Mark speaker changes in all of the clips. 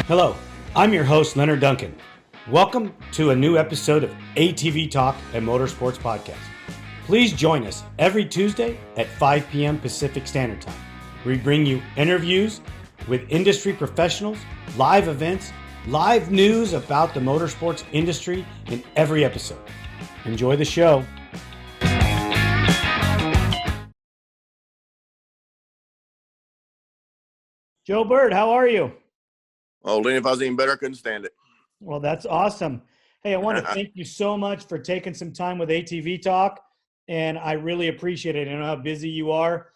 Speaker 1: Hello, I'm your host, Leonard Duncan. Welcome to a new episode of ATV-TALK and Motorsports Podcast. Please join us every Tuesday at 5 p.m. Pacific Standard Time. We bring you interviews with industry professionals, live events, live news about the motorsports industry in every episode. Enjoy the show. Joe Byrd, how are you?
Speaker 2: Oh, Lenny, if I was even better, I couldn't stand it.
Speaker 1: Well, that's awesome. Hey, I want to thank you so much for taking some time with ATV Talk, and I really appreciate it. I know how busy you are.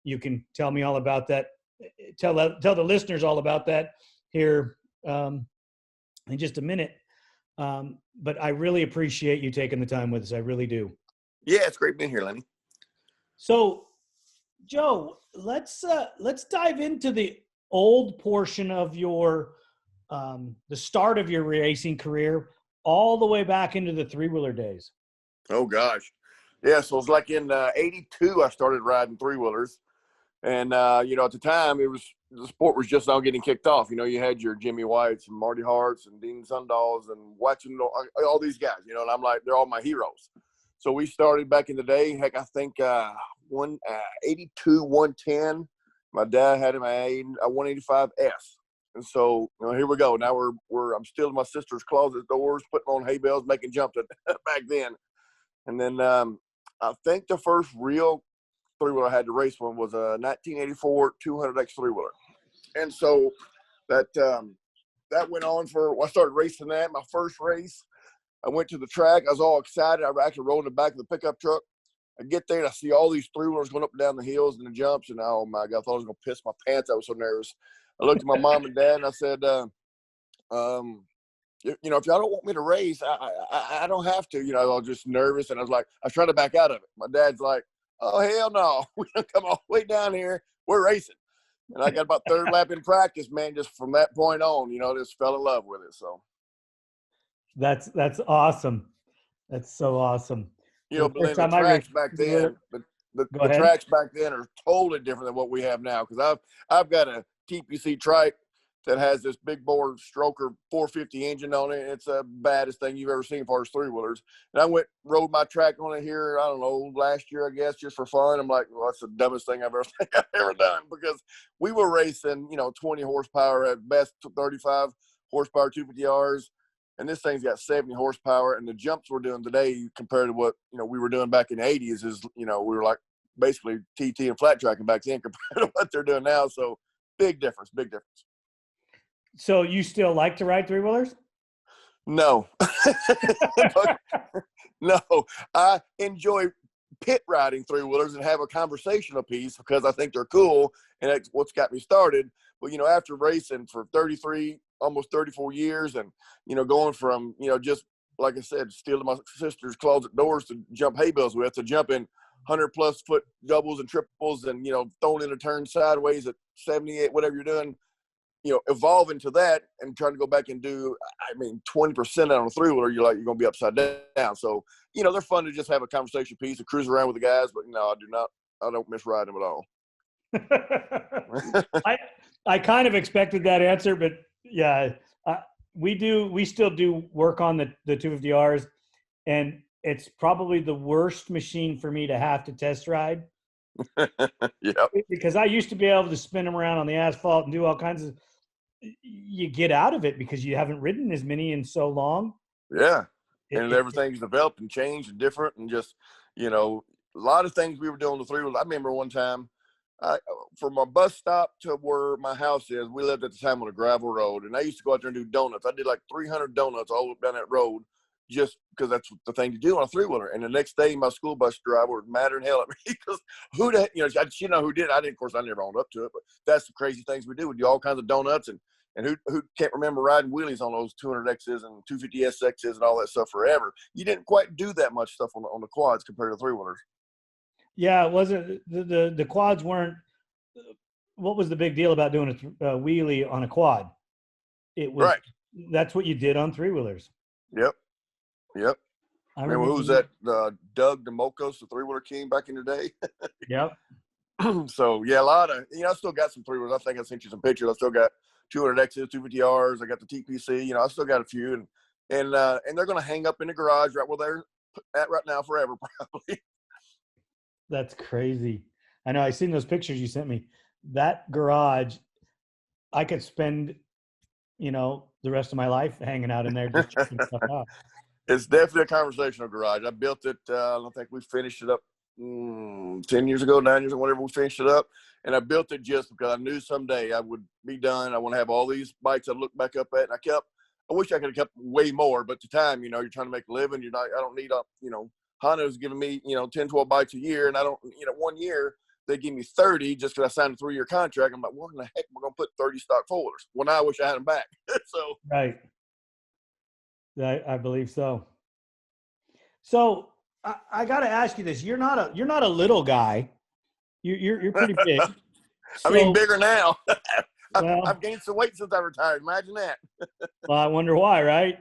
Speaker 1: You can tell me all about that. Tell the listeners all about that here in just a minute. But I really appreciate you taking the time with us. I really do.
Speaker 2: Yeah, it's great being here, Lenny.
Speaker 1: So, Joe, let's dive into the old portion of your the start of your racing career, all the way back into the three-wheeler days.
Speaker 2: Oh gosh, yeah. So it's like in '82, I started riding three-wheelers, and at the time, the sport was just now getting kicked off. You had your Jimmy Whites and Marty Harts and Dean Sundahls and watching all these guys. And I'm like, they're all my heroes. So we started back in the day. Heck, I think 82 110. My dad had him a 185S. And so, here we go. Now I'm still in my sister's closet doors, putting on hay bales, making jumps back then. And then I think the first real three-wheeler I had to race one was a 1984 200X three-wheeler. And so that went on I started racing that. My first race, I went to the track. I was all excited. I actually rolled in the back of the pickup truck. I get there and I see all these three-wheelers going up and down the hills and the jumps. And oh my God, I thought I was going to piss my pants. I was so nervous. I looked at my mom and dad and I said, if y'all don't want me to race, I don't have to. I was just nervous. And I was trying to back out of it. My dad's like, oh, hell no. We don't come all the way down here. We're racing. And I got about third lap in practice, man. Just from that point on, just fell in love with it. So
Speaker 1: That's awesome. That's so awesome.
Speaker 2: But the tracks back then, the tracks back then are totally different than what we have now. Because I've got a TPC trike that has this big bore stroker 450 engine on it. It's the baddest thing you've ever seen as far as three-wheelers. And I rode my track on it here, I don't know, last year, I guess, just for fun. I'm like, well, that's the dumbest thing I've ever done, because we were racing, 20 horsepower at best, 35 horsepower 250Rs. And this thing's got 70 horsepower. And the jumps we're doing today compared to what, we were doing back in the 80s is, we were like basically TT and flat tracking back then compared to what they're doing now. So big difference.
Speaker 1: So you still like to ride three-wheelers?
Speaker 2: No. No. I enjoy pit riding three-wheelers and have a conversational piece because I think they're cool, and that's what's got me started. But, after racing for 33, almost 34 years and, going from, just, like I said, stealing my sister's closet doors to jump hay bales with, to jumping 100-plus foot doubles and triples and, throwing in a turn sideways at 78, whatever you're doing, evolving to that and trying to go back and do, 20% on a three-wheeler, you're going to be upside down. So, they're fun to just have a conversation piece and cruise around with the guys, but no, I don't miss riding them at all.
Speaker 1: I kind of expected that answer, but yeah, we still do work on the 250Rs, and it's probably the worst machine for me to have to test ride.
Speaker 2: Yeah.
Speaker 1: Because I used to be able to spin them around on the asphalt and do all kinds of, you get out of it because you haven't ridden as many in so long.
Speaker 2: Yeah. And everything's developed and changed and different, and just, a lot of things we were doing the three-wheelers. I remember one time, from our bus stop to where my house is, we lived at the time on a gravel road, and I used to go out there and do donuts. I did like 300 donuts all up down that road, just because that's the thing to do on a three-wheeler. And the next day, my school bus driver was madder than hell at me because who the heck, she know who did it. I didn't, of course, I never owned up to it, but that's the crazy things we do. We do all kinds of donuts, and who can't remember riding wheelies on those 200Xs and 250SXs and all that stuff forever. You didn't quite do that much stuff on the quads compared to three-wheelers.
Speaker 1: Yeah, it wasn't the quads weren't. What was the big deal about doing a wheelie on a quad? It was right. That's what you did on three-wheelers.
Speaker 2: Yep. I remember who was that? Doug DeMocos, the three-wheeler king back in the day.
Speaker 1: Yep.
Speaker 2: So yeah, a lot of, I still got some 3-wheelers. I think I sent you some pictures. I still got 200Xs, 250Rs. I got the TPC. I still got a few, and they're going to hang up in the garage right where they're at right now forever, probably.
Speaker 1: That's crazy. I know. I seen those pictures you sent me. That garage, I could spend, the rest of my life hanging out in there just checking stuff out.
Speaker 2: It's definitely a conversational garage. I built it. I don't think we finished it up 10 years ago, 9 years ago, whenever we finished it up. And I built it just because I knew someday I would be done. I want to have all these bikes I look back up at. And I wish I could have kept way more, but at the time, you're trying to make a living. I don't need Honda's giving me, 10, 12 bikes a year. And I don't, 1 year they give me 30 just because I signed a 3-year contract. I'm like, what in the heck am I going to put 30 stock folders? Well, now I wish I had them back. So.
Speaker 1: Right. I believe so. So I got to ask you this: you're not a little guy. You're pretty big.
Speaker 2: I mean, bigger now.
Speaker 1: Well,
Speaker 2: I've gained some weight since I retired. Imagine that.
Speaker 1: Well, I wonder why, right?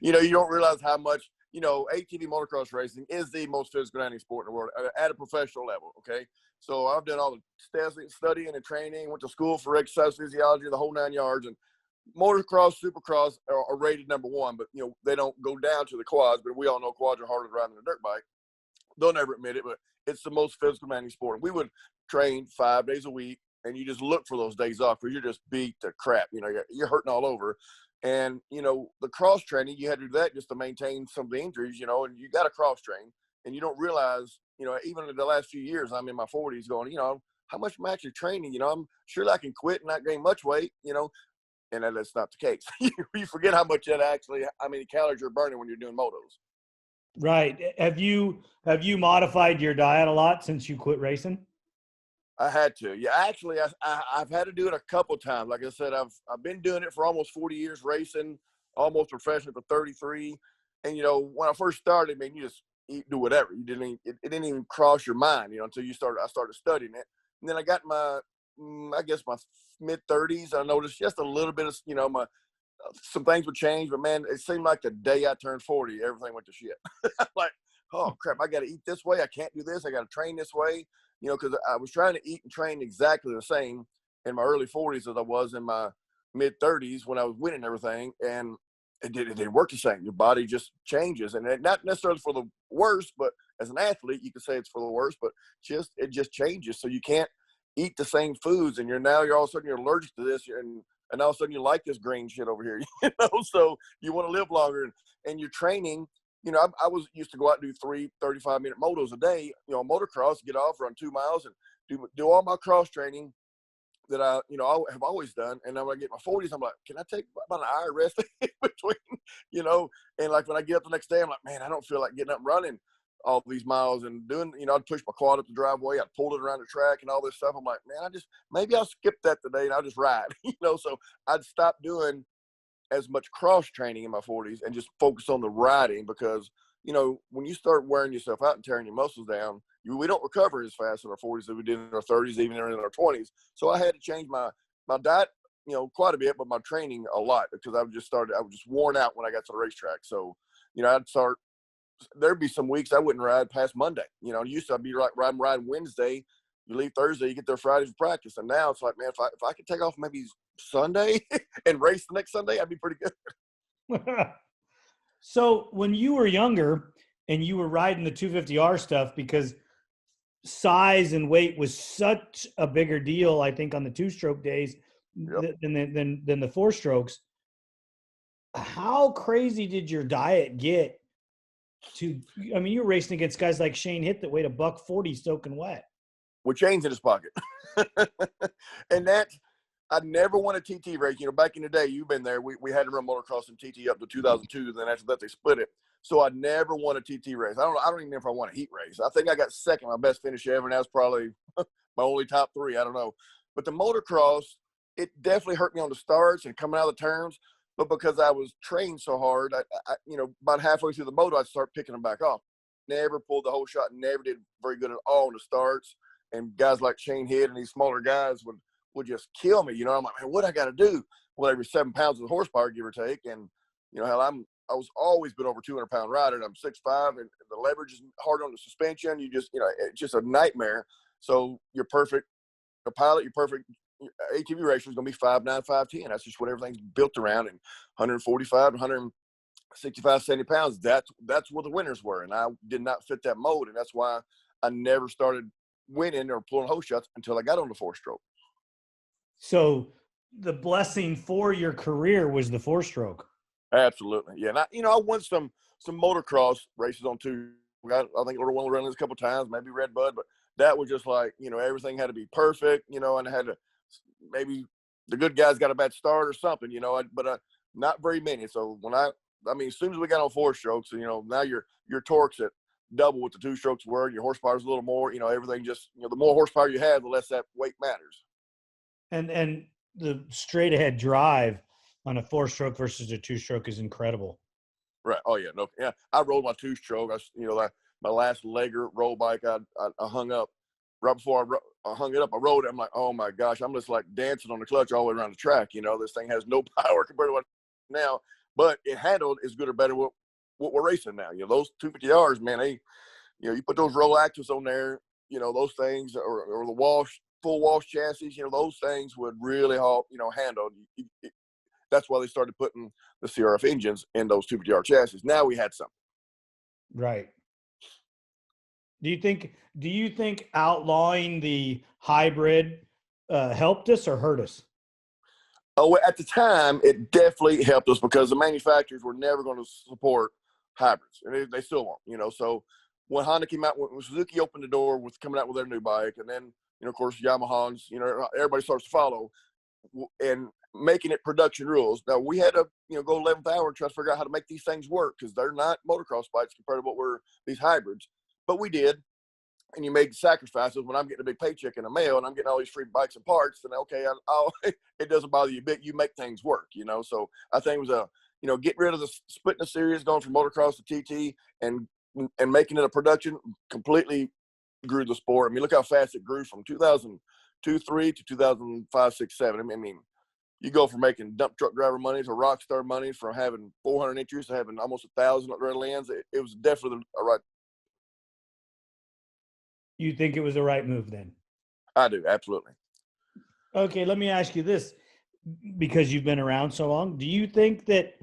Speaker 2: You don't realize how much, ATV motocross racing is the most physical demanding sport in the world at a professional level. Okay. So I've done all the studying and training, went to school for exercise physiology, the whole 9 yards. And motocross, supercross are rated number 1, but, they don't go down to the quads, but we all know quads are harder to ride than a dirt bike. They'll never admit it, but it's the most physical demanding sport. We would train 5 days a week, and you just look for those days off because you're just beat to crap. You're hurting all over. And, the cross training, you had to do that just to maintain some of the injuries, and you got to cross train. And you don't realize, even in the last few years, I'm in my 40s going, how much am I actually training? I'm sure I can quit and not gain much weight, and that's not the case. You forget how many calories you're burning when you're doing motos.
Speaker 1: Right. Have you modified your diet a lot since you quit racing?
Speaker 2: I had to. Yeah, actually, I've had to do it a couple times. Like I said, I've been doing it for almost 40 years, racing, almost professional for 33. And when I first started, man, you just do whatever. It didn't even cross your mind, until I started studying it. And then I got my mid 30s. I noticed just a little bit of, some things would change, but man, it seemed like the day I turned 40, everything went to shit. Like, oh crap, I got to eat this way. I can't do this. I got to train this way, because I was trying to eat and train exactly the same in my early 40s as I was in my mid 30s when I was winning everything. And it didn't work the same. Your body just changes, and not necessarily for the worse, but as an athlete, you could say it's for the worse, but it just changes. So you can't eat the same foods, and you're all of a sudden you're allergic to this, and all of a sudden you like this green shit over here, so you want to live longer, and you're training. I was used to go out and do 3 35-minute motos a day, motocross, get off, run 2 miles, and do all my cross training that I have always done. And then when I get my 40s, I'm like, can I take about an hour rest in between, and like when I get up the next day, I'm like, man, I don't feel like getting up and running all these miles and doing, I'd push my quad up the driveway, I'd pull it around the track and all this stuff. I'm like, man, maybe I'll skip that today and I'll just ride, so I'd stop doing as much cross training in my 40s and just focus on the riding, because, when you start wearing yourself out and tearing your muscles down, we don't recover as fast in our 40s as we did in our 30s, even in our 20s. So I had to change my diet, quite a bit, but my training a lot, because I was just worn out when I got to the racetrack. So, there'd be some weeks I wouldn't ride past Monday. Used to I'd be riding Wednesday, you leave Thursday, you get there Friday for practice. And now it's like, man, if I could take off maybe Sunday and race the next Sunday, I'd be pretty good.
Speaker 1: So when you were younger and you were riding the 250R stuff, because size and weight was such a bigger deal, I think, on the 2-stroke days than the 4 strokes, how crazy did your diet get? You were racing against guys like Shane Hitt that weighed $140 soaking wet
Speaker 2: with chains in his pocket. And I never won a TT race. Back in the day, you've been there. We had to run motocross and TT up to 2002. And then after that, they split it. So I never won a TT race. I don't even know if I won a heat race. I think I got second, my best finish ever. And that was probably my only top 3. I don't know. But the motocross, it definitely hurt me on the starts and coming out of the turns. But because I was trained so hard, I about halfway through the moto, I'd start picking them back off. Never pulled the whole shot. Never did very good at all in the starts. And guys like Shane Hitt and these smaller guys would just kill me. I'm like, man, what I got to do? Well, every 7 pounds of horsepower, give or take. And, hell, I was always been over 200-pound rider, and I'm 6'5", and the leverage is hard on the suspension. You just, it's just a nightmare. So your perfect a pilot, your perfect ATV racer is going to be 5'9", 5'10". That's just what everything's built around. And 145 to 165, 70 pounds. That's what the winners were. And I did not fit that mold. And that's why I never started winning or pulling hose shots until I got on the 4-stroke.
Speaker 1: So the blessing for your career was the 4-stroke.
Speaker 2: Absolutely. Yeah. And I won some motocross races on 2. I think I won around this a couple of times, maybe Red Bud, but that was just like, everything had to be perfect, and I had to, maybe the good guys got a bad start or something, but not very many. So when as soon as we got on 4-strokes, now your torque's at double what the 2 strokes were. Your horsepower's a little more, everything just, the more horsepower you have, the less that weight matters.
Speaker 1: And the straight ahead drive on a 4-stroke versus a 2-stroke is incredible.
Speaker 2: Right. Oh yeah. No. Yeah. I rolled my 2-stroke. My last legger roll bike, I hung up right before I hung it up. I rode it. I'm like, oh my gosh, I'm just like dancing on the clutch all the way around the track. This thing has no power compared to what now, but it handled as good or better what we're racing now. Those 250Rs, man, they, you put those roll actives on there, those things, or the full wash chassis, those things would really handle. That's why they started putting the CRF engines in those 250R chassis. Now we had some.
Speaker 1: Right. Do you think outlawing the hybrid helped us or hurt us?
Speaker 2: Oh, at the time, it definitely helped us because the manufacturers were never going to support hybrids, and they still won't. So when Honda came out, when Suzuki opened the door with coming out with their new bike, and then of course Yamaha's, everybody starts to follow and making it production rules. Now we had to go 11th hour and try to figure out how to make these things work because they're not motocross bikes compared to what were these hybrids, but we did. And you make sacrifices. When I'm getting a big paycheck in the mail and I'm getting all these free bikes and parts, then okay, it doesn't bother you a bit. You make things work, So I think it was getting rid of the splitting the series, going from motocross to TT, and making it a production completely grew the sport. Look how fast it grew from 2002, 3 to 2005, 6, 7. You go from making dump truck driver money to rock star money, from having 400 inches to having almost 1,000 at red lands. It was definitely a right.
Speaker 1: You think it was the right move then?
Speaker 2: I do, absolutely.
Speaker 1: Okay, let me ask you this, because you've been around so long. Do you think that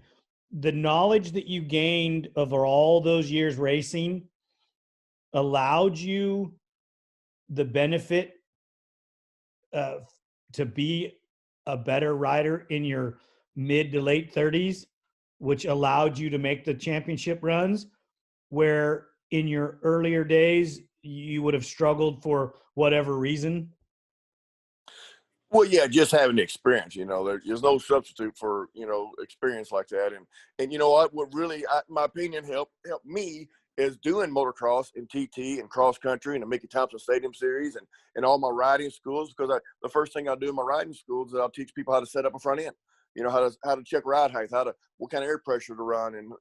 Speaker 1: the knowledge that you gained over all those years racing allowed you the benefit to be a better rider in your mid to late 30s, which allowed you to make the championship runs, where in your earlier days you would have struggled for whatever reason?
Speaker 2: Well, yeah, just having the experience, there's no substitute for, experience like that. And you know what really, my opinion, helped me is doing motocross and TT and cross country and the Mickey Thompson Stadium Series and all my riding schools. Because the first thing I do in my riding schools is I'll teach people how to set up a front end, how to check ride height, what kind of air pressure to run, and,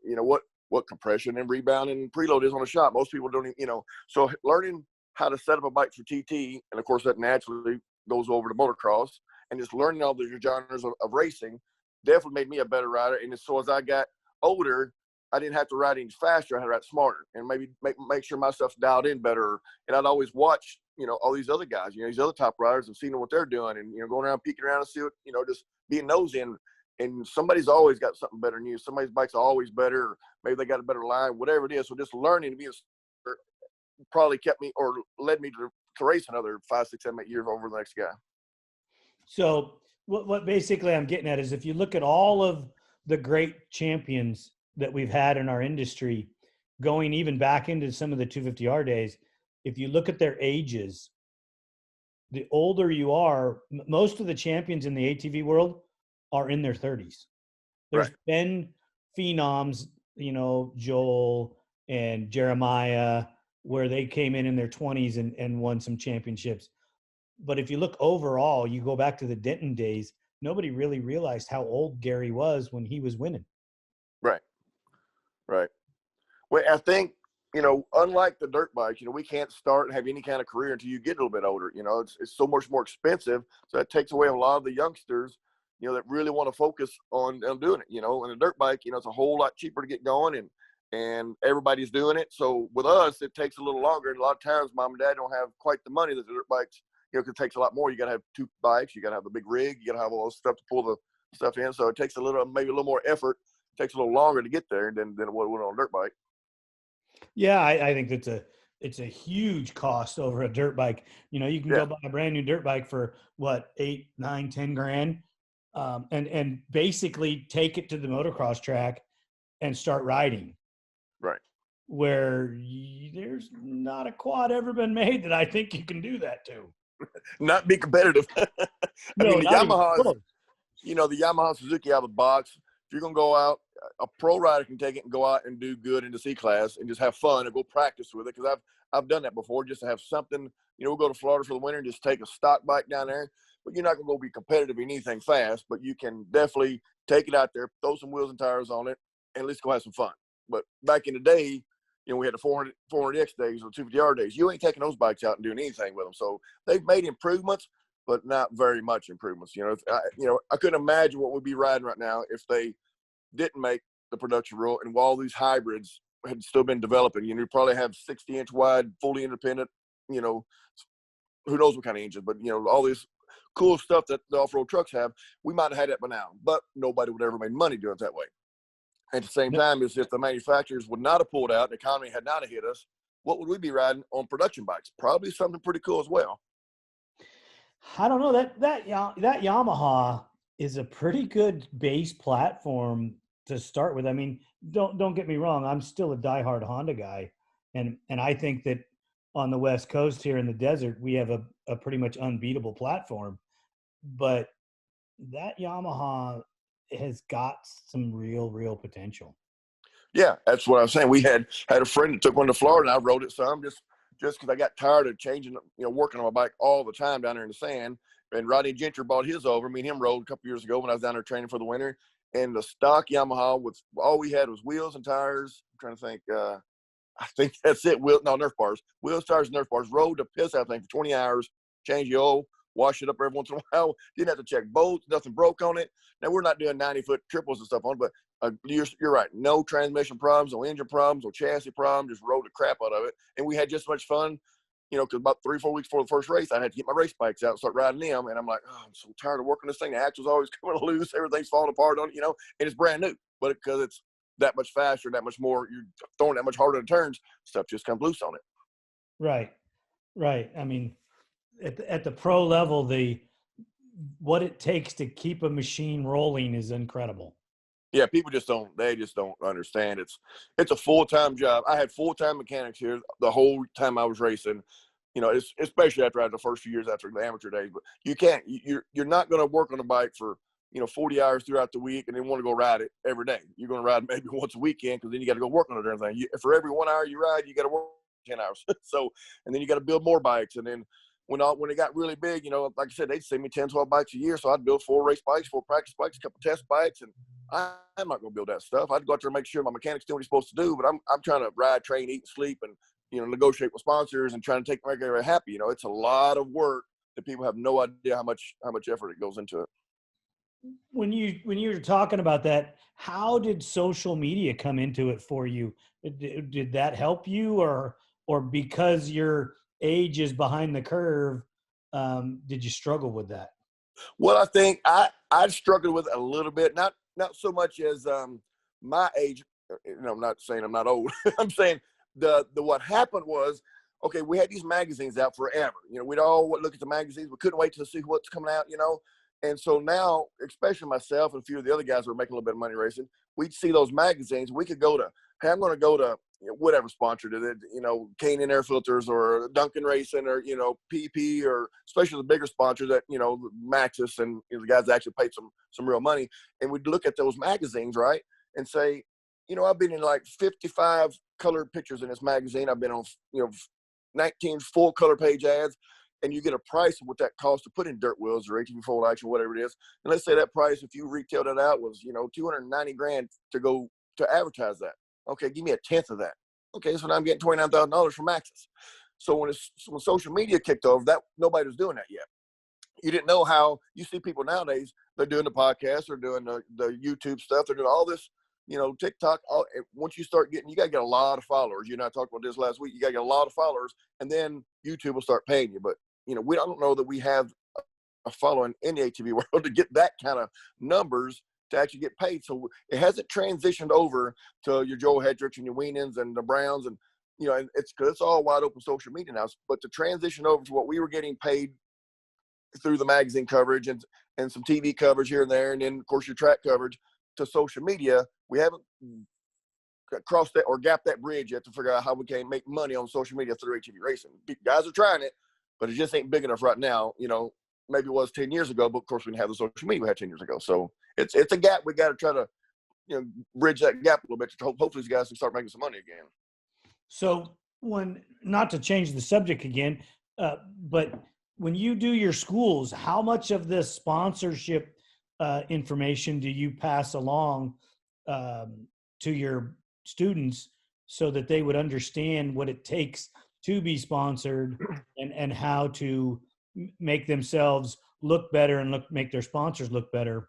Speaker 2: what compression and rebound and preload is on a shot. Most people don't even, so learning how to set up a bike for TT, and of course that naturally goes over to motocross, and just learning all the genres of racing definitely made me a better rider. And so as I got older, I didn't have to ride any faster. I had to ride smarter and maybe make sure my stuff's dialed in better. And I'd always watch, all these other guys, these other top riders, and seeing what they're doing, and, going around peeking around and see what, just being nosy. And somebody's always got something better than you. Somebody's bike's always better, or maybe they got a better line, whatever it is. So just learning to be probably kept me or led me to race another 5, 6, 7, 8 years over the next guy.
Speaker 1: So what basically I'm getting at is, if you look at all of the great champions that we've had in our industry, going even back into some of the 250R days, if you look at their ages, the older you are, most of the champions in the ATV world are in their 30s. There's
Speaker 2: Right.
Speaker 1: been phenoms, Joel and Jeremiah, where they came in their 20s and won some championships. But if you look overall, you go back to the Denton days, nobody really realized how old Gary was when he was winning.
Speaker 2: Right. Well, I think, unlike the dirt bikes, we can't start and have any kind of career until you get a little bit older. It's so much more expensive. So that takes away a lot of the youngsters, that really want to focus on doing it, and a dirt bike, it's a whole lot cheaper to get going. and everybody's doing it. So with us, it takes a little longer. And a lot of times, mom and dad don't have quite the money that the dirt bikes, because it takes a lot more. You got to have 2 bikes. You got to have the big rig. You got to have all this stuff to pull the stuff in. So it takes maybe a little more effort. It takes a little longer to get there than it would on a dirt bike.
Speaker 1: Yeah, I think it's a huge cost over a dirt bike. You can go buy a brand new dirt bike for what, 8, 9, 10 grand, and basically take it to the motocross track and start riding.
Speaker 2: Right.
Speaker 1: Where there's not a quad ever been made that I think you can do that to.
Speaker 2: Not be competitive. I mean, the Yamaha, the Yamaha Suzuki out of the box. If you're going to go out, a pro rider can take it and go out and do good in the C class and just have fun and go practice with it. Because I've done that before, just to have something. We'll go to Florida for the winter and just take a stock bike down there. But you're not going to go be competitive in anything fast. But you can definitely take it out there, throw some wheels and tires on it, and at least go have some fun. But back in the day, we had the 400X days or 250R days. You ain't taking those bikes out and doing anything with them. So they've made improvements, but not very much improvements. I couldn't imagine what we'd be riding right now if they didn't make the production rule and while these hybrids had still been developing. You'd probably have 60-inch wide, fully independent, who knows what kind of engine, but, all this cool stuff that the off-road trucks have, we might have had that by now, but nobody would ever made money doing it that way. At the same time, as if the manufacturers would not have pulled out, the economy had not have hit us, what would we be riding on production bikes? Probably something pretty cool as well.
Speaker 1: I don't know. That Yamaha is a pretty good base platform to start with. I mean, don't get me wrong. I'm still a diehard Honda guy, and I think that on the West Coast here in the desert, we have a pretty much unbeatable platform. But that Yamaha has got some real potential.
Speaker 2: Yeah, that's what I was saying. We had a friend that took one to Florida, and I rode it some just because I got tired of changing, working on my bike all the time down there in the sand. And Rodney Gentry bought his over. Me and him rode a couple years ago when I was down there training for the winter. And the stock Yamaha, with all we had was wheels and tires. I'm trying to think. I think that's it. Nerf bars. Wheels, tires, Nerf bars. Rode the piss out of thing for 20 hours. Change the oil. Wash it up every once in a while. Didn't have to check bolts. Nothing broke on it. Now, we're not doing 90-foot triples and stuff on it, but you're right. No transmission problems, no engine problems, no chassis problems. Just rode the crap out of it. And we had just as much fun, because about 3 or 4 weeks before the first race, I had to get my race bikes out and start riding them. And I'm like, oh, I'm so tired of working this thing. The axle's always coming loose. Everything's falling apart on it, and it's brand new. But because it's that much faster, that much more, you're throwing that much harder in turns, stuff just comes loose on it.
Speaker 1: Right. I mean, at the pro level, what it takes to keep a machine rolling is incredible.
Speaker 2: Yeah, people just don't understand. It's a full-time job. I had full-time mechanics here the whole time I was racing, especially after I had the first few years after the amateur days. But you're not going to work on a bike for, 40 hours throughout the week and then want to go ride it every day. You're going to ride maybe once a weekend, because then you got to go work on it and everything. For every 1 hour you ride, you got to work 10 hours. And then you got to build more bikes. And then when it got really big, like I said, they'd send me 10, 12 bikes a year. So I'd build 4 race bikes, 4 practice bikes, a couple test bikes. And I'm not going to build that stuff. I'd go out there and make sure my mechanic's doing what he's supposed to do. But I'm trying to ride, train, eat, sleep, and, negotiate with sponsors and trying to make everybody happy. It's a lot of work that people have no idea how much effort it goes into it.
Speaker 1: When you were talking about that, how did social media come into it for you? Did that help you, or because your age is behind the curve, did you struggle with that?
Speaker 2: Well, I think I struggled with it a little bit, not so much as my age. I'm not saying I'm not old. I'm saying what happened was, okay, we had these magazines out forever. We'd all look at the magazines. We couldn't wait to see what's coming out, And so now, especially myself and a few of the other guys who are making a little bit of money racing, we'd see those magazines. We could go to, hey, I'm going to go to whatever sponsor did it, K&N Air Filters or Duncan Racing or, PP, or especially the bigger sponsors that, Maxxis and the guys that actually paid some real money. And we'd look at those magazines, right, and say, I've been in like 55 colored pictures in this magazine. I've been on, 19 full color page ads. And you get a price of what that costs to put in dirt wheels or ATV full action, whatever it is. And let's say that price, if you retail that out, was, $290,000 to go to advertise that. Okay, give me a tenth of that. Okay, so now I'm getting $29,000 from Maxxis. So when social media kicked over, that nobody was doing that yet. You didn't know how. You see people nowadays, they're doing the podcast, they're doing the YouTube stuff, they're doing all this, TikTok, once you start getting, you got to get a lot of followers. You and I talked about this last week. You got to get a lot of followers, and then YouTube will start paying you. But, we don't know that we have a following in the ATV world to get that kind of numbers to actually get paid. So it hasn't transitioned over to your Joel Hedricks and your Weenans and the Browns. And, and it's all wide open social media now. But to transition over to what we were getting paid through the magazine coverage and some TV coverage here and there, and then, of course, your track coverage, to social media, we haven't crossed that or gapped that bridge yet to figure out how we can make money on social media through ATV racing. Guys are trying it, but it just ain't big enough right now. Maybe it was 10 years ago, but of course we didn't have the social media we had 10 years ago. So it's a gap. We got to try to, bridge that gap a little bit to hopefully these guys can start making some money again.
Speaker 1: So not to change the subject again, but when you do your schools, how much of this sponsorship information do you pass along to your students so that they would understand what it takes to be sponsored and how to make themselves look better and make their sponsors look better?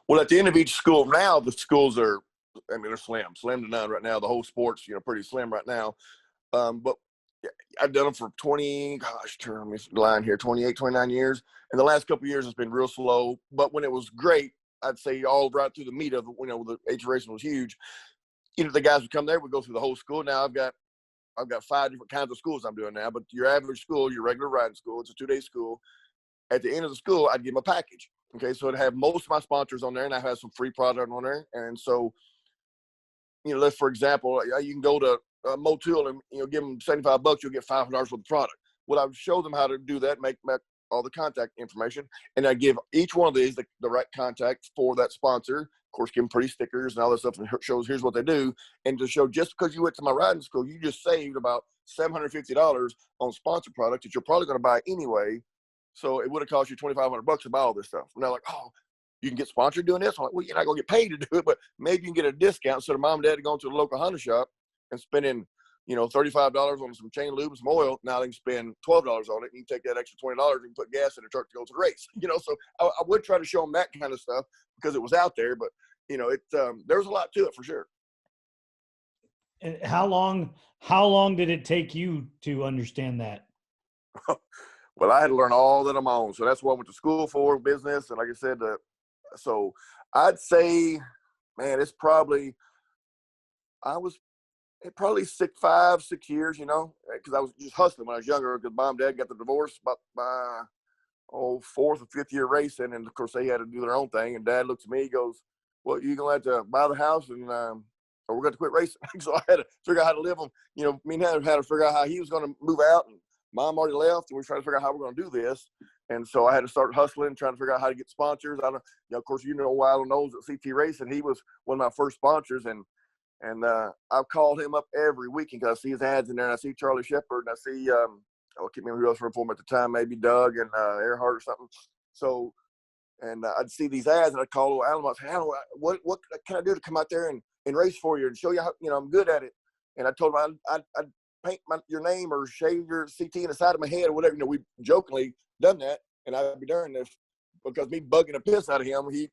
Speaker 2: Well, at the end of each school now, the schools are, they're slim to none right now. The whole sport's, pretty slim right now. But I've done them for 28, 29 years. And the last couple of years it's been real slow. But when it was great, I'd say all right through the meat of, the ATV racing was huge. The guys would come there, we go through the whole school. Now I've got 5 different kinds of schools I'm doing now. But your average school, your regular riding school, it's a 2-day school. At the end of the school, I'd give them a package. Okay, so it'd have most of my sponsors on there, and I have some free product on there. And so, let's, for example, you can go to Motul and, give them $75, you'll get $500 worth of product. Well, I would show them how to do that, make all the contact information, and I give each one of these the right contact for that sponsor. Of course, give them pretty stickers and all that stuff, and shows here's what they do. And to show, just because you went to my riding school, you just saved about $750 on sponsor product that you're probably going to buy anyway. So it would have cost you $2,500 to buy all this stuff. And they're like, oh, you can get sponsored doing this? I'm like, well, you're not going to get paid to do it, but maybe you can get a discount. So the mom and dad are going to the local Honda shop and spending, $35 on some chain lube and some oil. Now they can spend $12 on it, and you can take that extra $20 and put gas in the truck to go to the race. So I would try to show them that kind of stuff because it was out there, but there's a lot to it for sure.
Speaker 1: And how long did it take you to understand that?
Speaker 2: Well, I had to learn all that on my own. So that's what I went to school for, business. And like I said, so I'd say, man, I was 5, 6 years, because I was just hustling when I was younger, because mom and dad got the divorce about my 4th or 5th year racing. And of course they had to do their own thing. And dad looks at me, he goes, well, you're going to have to buy the house and, or we're going to quit racing. So I had to figure out how to live on, me and him had to figure out how he was going to move out, and mom already left, and we were trying to figure out how we're going to do this. And so I had to start hustling, trying to figure out how to get sponsors. Of course, Waddle knows at CT Racing, he was one of my first sponsors, and I've called him up every weekend because I see his ads in there, and I see Charlie Shepard, and I see I can't remember who else were for him at the time, maybe Doug and Earhart or something. So, and I'd see these ads, and I'd call Alan. I'd say, Alan, what can I do to come out there and race for you and show you how I'm good at it? And I told him I'd paint your name or shave your CT in the side of my head or whatever. We jokingly done that, and I'd be darned if, because me bugging the piss out of him, he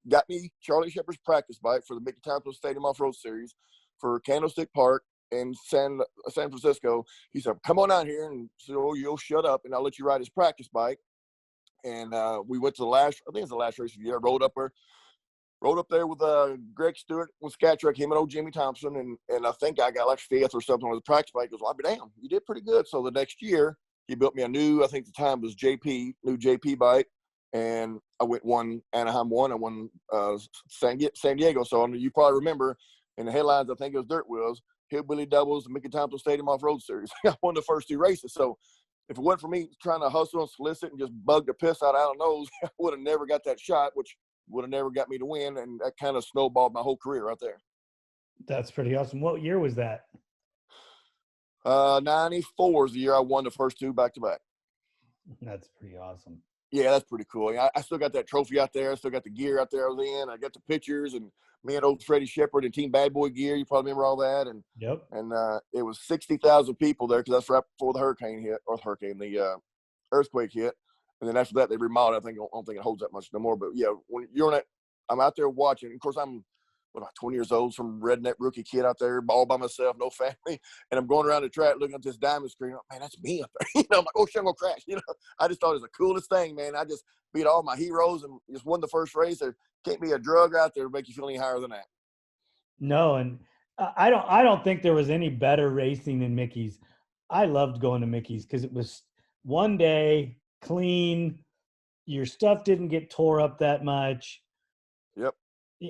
Speaker 2: got me Charlie Shepard's practice bike for the Mickey Thompson Stadium Off-Road Series for Candlestick Park in San Francisco. He said, come on out here, and said, oh, you'll shut up, and I'll let you ride his practice bike. And we went to I think it's the last race of the year. Rode up there with Greg Stewart with Scatrick, him and old Jimmy Thompson, and I think I got like 5th or something on the practice bike. He goes, well, I'll be damn, you did pretty good. So the next year, he built me a new, I think the time was new JP bike, and I won Anaheim 1, I won San Diego. So you probably remember in the headlines, I think it was Dirt Wheels, Hillbilly Doubles, the Mickey Thompson Stadium Off-Road Series. I won the first 2 races. So if it wasn't for me trying to hustle and solicit and just bug the piss out of Alan Knowles, I would have never got that shot, which would have never got me to win, and that kind of snowballed my whole career right there.
Speaker 1: That's pretty awesome. What year was that?
Speaker 2: 94 is the year I won the first 2 back-to-back.
Speaker 1: That's pretty awesome.
Speaker 2: Yeah, that's pretty cool. I still got that trophy out there. I still got the gear out there I was in. I got the pictures, and me and old Freddie Shepard and Team Bad Boy gear. You probably remember all that. And
Speaker 1: yep.
Speaker 2: And it was 60,000 people there because that's right before the earthquake hit. And then after that, they remodeled. I don't think it holds that much no more. But yeah, when you're on that, I'm out there watching. Of course, I'm about 20 years old, some redneck rookie kid out there all by myself, no family. And I'm going around the track looking at this diamond screen. Oh, man, that's me up there. I'm like, oh, shit, I'm going to crash. I just thought it was the coolest thing, man. I just beat all my heroes and just won the first race. There can't be a drug out there to make you feel any higher than that.
Speaker 1: No, and I don't think there was any better racing than Mickey's. I loved going to Mickey's because it was one day, clean. Your stuff didn't get tore up that much.
Speaker 2: Yep.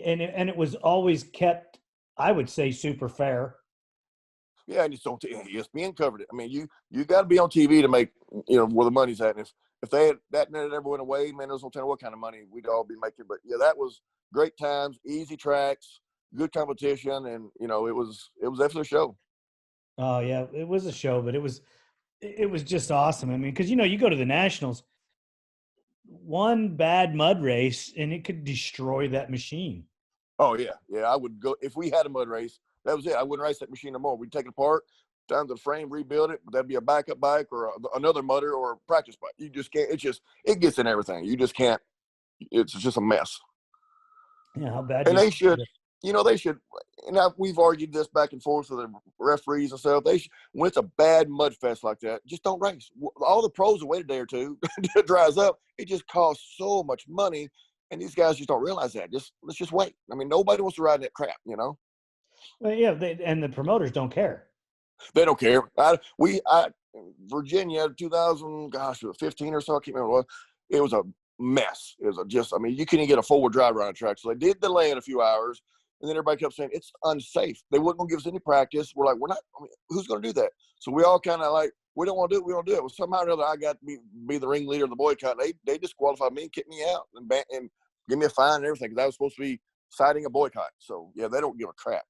Speaker 1: And it was always kept, I would say, super fair.
Speaker 2: Yeah, and just don't. ESPN covered it. I mean, you got to be on TV to make where the money's at. And if they had that net ever went away, man, there's no telling what kind of money we'd all be making. But yeah, that was great times, easy tracks, good competition, and it was definitely a show.
Speaker 1: Oh yeah, it was a show, but it was just awesome. I mean, because you go to the Nationals, one bad mud race and it could destroy that machine.
Speaker 2: Oh yeah, I would go if we had a mud race. That was it. I wouldn't race that machine no more. We'd take it apart, down to the frame, rebuild it. But that'd be a backup bike or another mudder or a practice bike. You just can't. It gets in everything. You just can't. It's just a mess.
Speaker 1: Yeah, how bad?
Speaker 2: And they should. They should. And we've argued this back and forth with the referees and stuff. When it's a bad mud fest like that, just don't race. All the pros will wait a day or two until it dries up. It just costs so much money, and these guys just don't realize that. Let's just wait. I mean, nobody wants to ride that crap,
Speaker 1: Well, yeah, and the promoters don't care.
Speaker 2: They don't care. Virginia, 2015 or so, I can't remember what it was. It was a mess. It was you couldn't get a forward drive around the track. So they did delay it a few hours, and then everybody kept saying it's unsafe. They weren't going to give us any practice. We're like, we're not. Who's going to do that? So we all kind of like, we don't want to do it. We don't do it. Well, somehow or another, I got to be the ringleader of the boycott. They disqualified me and kicked me out and give me a fine and everything because I was supposed to be citing a boycott. So yeah, they don't give a crap.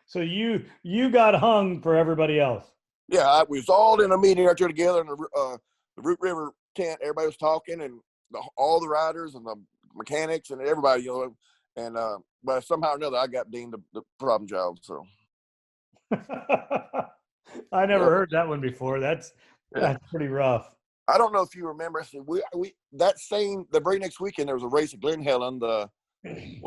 Speaker 1: So you got hung for everybody else.
Speaker 2: Yeah, we was all in a meeting right there together in the Root River tent. Everybody was talking, and all the riders and the mechanics and everybody, and but somehow or another, I got deemed the problem child. So
Speaker 1: I never heard that one before. That's pretty rough.
Speaker 2: I don't know if you remember. We the very next weekend there was a race at Glen Helen. I can't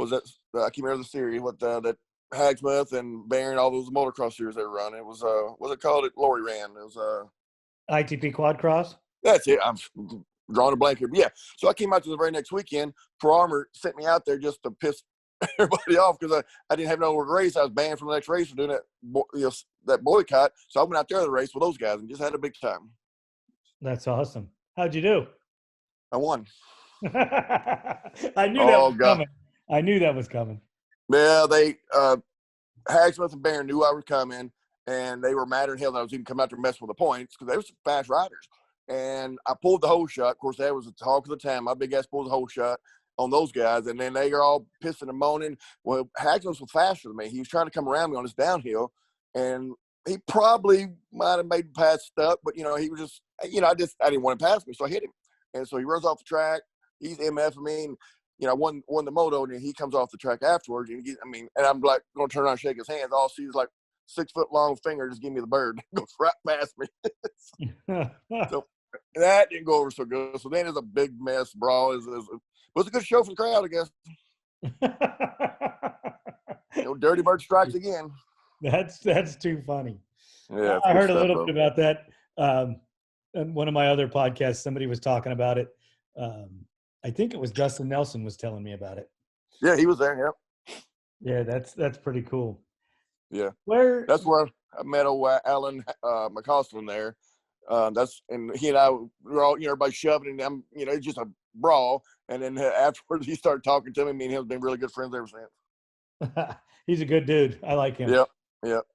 Speaker 2: remember the series. That Hagsmith and Barron, all those motocross series they were running. It was what's it called? Lori ran. It was
Speaker 1: ITP Quad Cross.
Speaker 2: That's it. I'm drawing a blank here. But yeah. So I came out to the very next weekend. Pro Armor sent me out there just to piss everybody off because I didn't have no race. I was banned from the next race for doing that boycott. So I went out there to the race with those guys and just had a big time.
Speaker 1: That's awesome. How'd you do?
Speaker 2: I won.
Speaker 1: I knew that was coming. I knew that was coming.
Speaker 2: Yeah, they Hagsmith and Barron knew I was coming, and they were mad at hell that I was even coming out there messing with the points because they were some fast riders. And I pulled the whole shot. Of course, that was the talk of the town. My big ass pulled the whole shot on those guys, and then they are all pissing and moaning. Well, Hagsmith was faster than me. He was trying to come around me on this downhill, and he probably might have made the pass stuck, but he was just, I didn't want him to pass me, so I hit him, and so he runs off the track. He's MFing me. And, I won the moto, and then he comes off the track afterwards. And and I'm like going to turn around and shake his hands. All I see is like 6 foot long finger just give me the bird, goes right past me. So that didn't go over so good. So then it's a big mess brawl. It was a good show for the crowd, I guess. Dirty Bird strikes again.
Speaker 1: That's too funny.
Speaker 2: Yeah,
Speaker 1: I heard a little bit about that. In one of my other podcasts, somebody was talking about it. I think it was Dustin Nelson was telling me about it.
Speaker 2: Yeah, he was there. Yep.
Speaker 1: Yeah, that's pretty cool.
Speaker 2: Yeah.
Speaker 1: That's
Speaker 2: where I met old Alan McCausland there. And he and I were all, everybody shoving, and it's just a brawl. And then afterwards, he started talking to me. Me and him have been really good friends ever since.
Speaker 1: He's a good dude. I like him.
Speaker 2: Yep.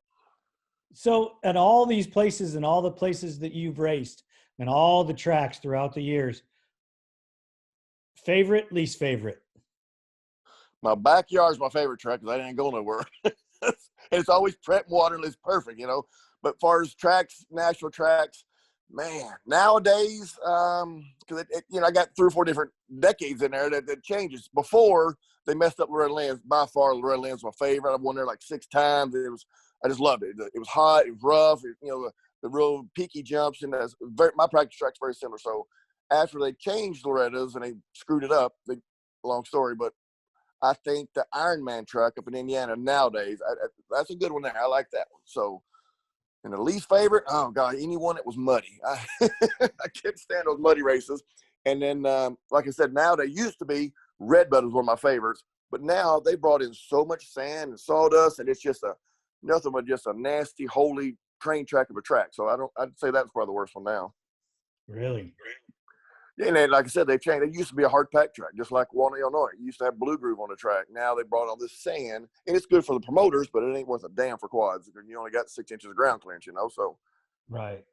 Speaker 1: So, at all these places and all the places that you've raced and all the tracks throughout the years, favorite, least favorite?
Speaker 2: My backyard's my favorite track because I didn't go nowhere. And it's always prep water and it's perfect, But as far as tracks, national tracks, man, nowadays, because I got 3 or 4 different decades in there that changes. Before they messed up Loretta Lynn's, by far Loretta Lynn's my favorite. I've won there like 6 times. I just loved it. It was hot, it was rough, the real peaky jumps, and my practice track's very similar. So after they changed Loretta's and they screwed it up, they long story, but I think the Ironman track up in Indiana nowadays, that's a good one there. I like that one. So, and the least favorite, oh God, anyone that was muddy. I can't stand those muddy races. And then, like I said, now they used to be Redbud was one of my favorites, but now they brought in so much sand and sawdust, and it's just nothing but just a nasty, holy train track of a track. So I'd say that's probably the worst one now.
Speaker 1: Really?
Speaker 2: And then, like I said, they've changed. It used to be a hard pack track, just like Walnut, Illinois. It used to have blue groove on the track. Now they brought all this sand, and it's good for the promoters, but it ain't worth a damn for quads because you only got 6 inches of ground clearance, So
Speaker 1: Right.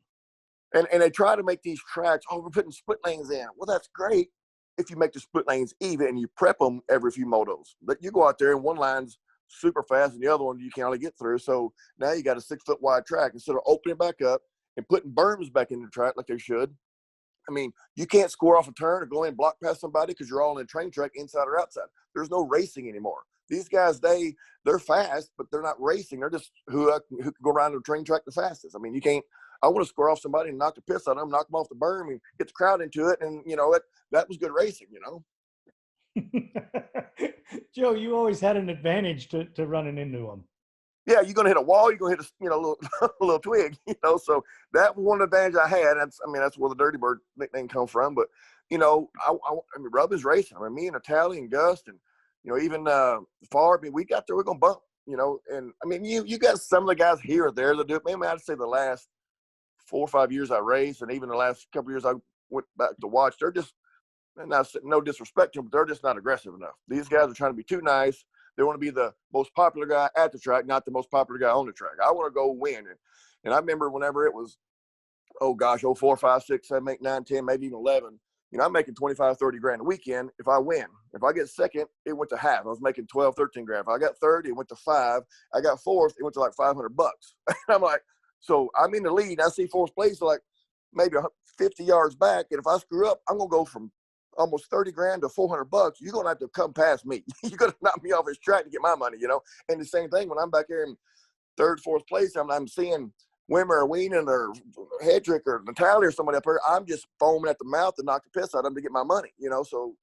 Speaker 2: And they try to make these tracks. Oh, we're putting split lanes in. Well, that's great if you make the split lanes even and you prep them every few motos. But you go out there and one line's super fast and the other one you can only get through. So now you got a 6 foot wide track instead of opening back up and putting berms back in the track like they should. I mean, you can't score off a turn or go in and block past somebody because you're all in a train track inside or outside. There's no racing anymore. These guys, they're fast, but they're not racing. They're just who can go around the train track the fastest. I mean, you can't. I want to score off somebody and knock the piss out of them, knock them off the berm, and get the crowd into it. And that was good racing.
Speaker 1: Joe, you always had an advantage to running into them.
Speaker 2: Yeah, you're gonna hit a wall. You're gonna hit a little a little twig. So that was one advantage I had. That's where the Dirty Bird nickname comes from. But I mean, Rubben's racing. I mean, me and Natalie and Gus and even Favre. I mean, we got there. We're gonna bump. And I mean, you got some of the guys here or there that do it. Maybe I'd say the last 4 or 5 years I raced, and even the last couple of years I went back to watch. They're just, no disrespect to them, but they're just not aggressive enough. These guys are trying to be too nice. They want to be the most popular guy at the track, not the most popular guy on the track. I want to go win. And I remember whenever it was, 4, 5, 6, 7, 8, 9, 10, maybe even 11, I'm making 25, 30 grand a weekend if I win. If I get second, it went to half. I was making 12, 13 grand. If I got third, it went to 5. I got fourth, it went to like $500. And I'm like, so I'm in the lead. I see fourth place like maybe 50 yards back. And if I screw up, I'm going to go from almost 30 grand to $400. You're going to have to come past me. You're going to knock me off his track to get my money, And the same thing when I'm back here in third, fourth place, I'm seeing Wimmer or Weenan or Hedrick or Natalia or somebody up here. I'm just foaming at the mouth to knock the piss out of them to get my money, So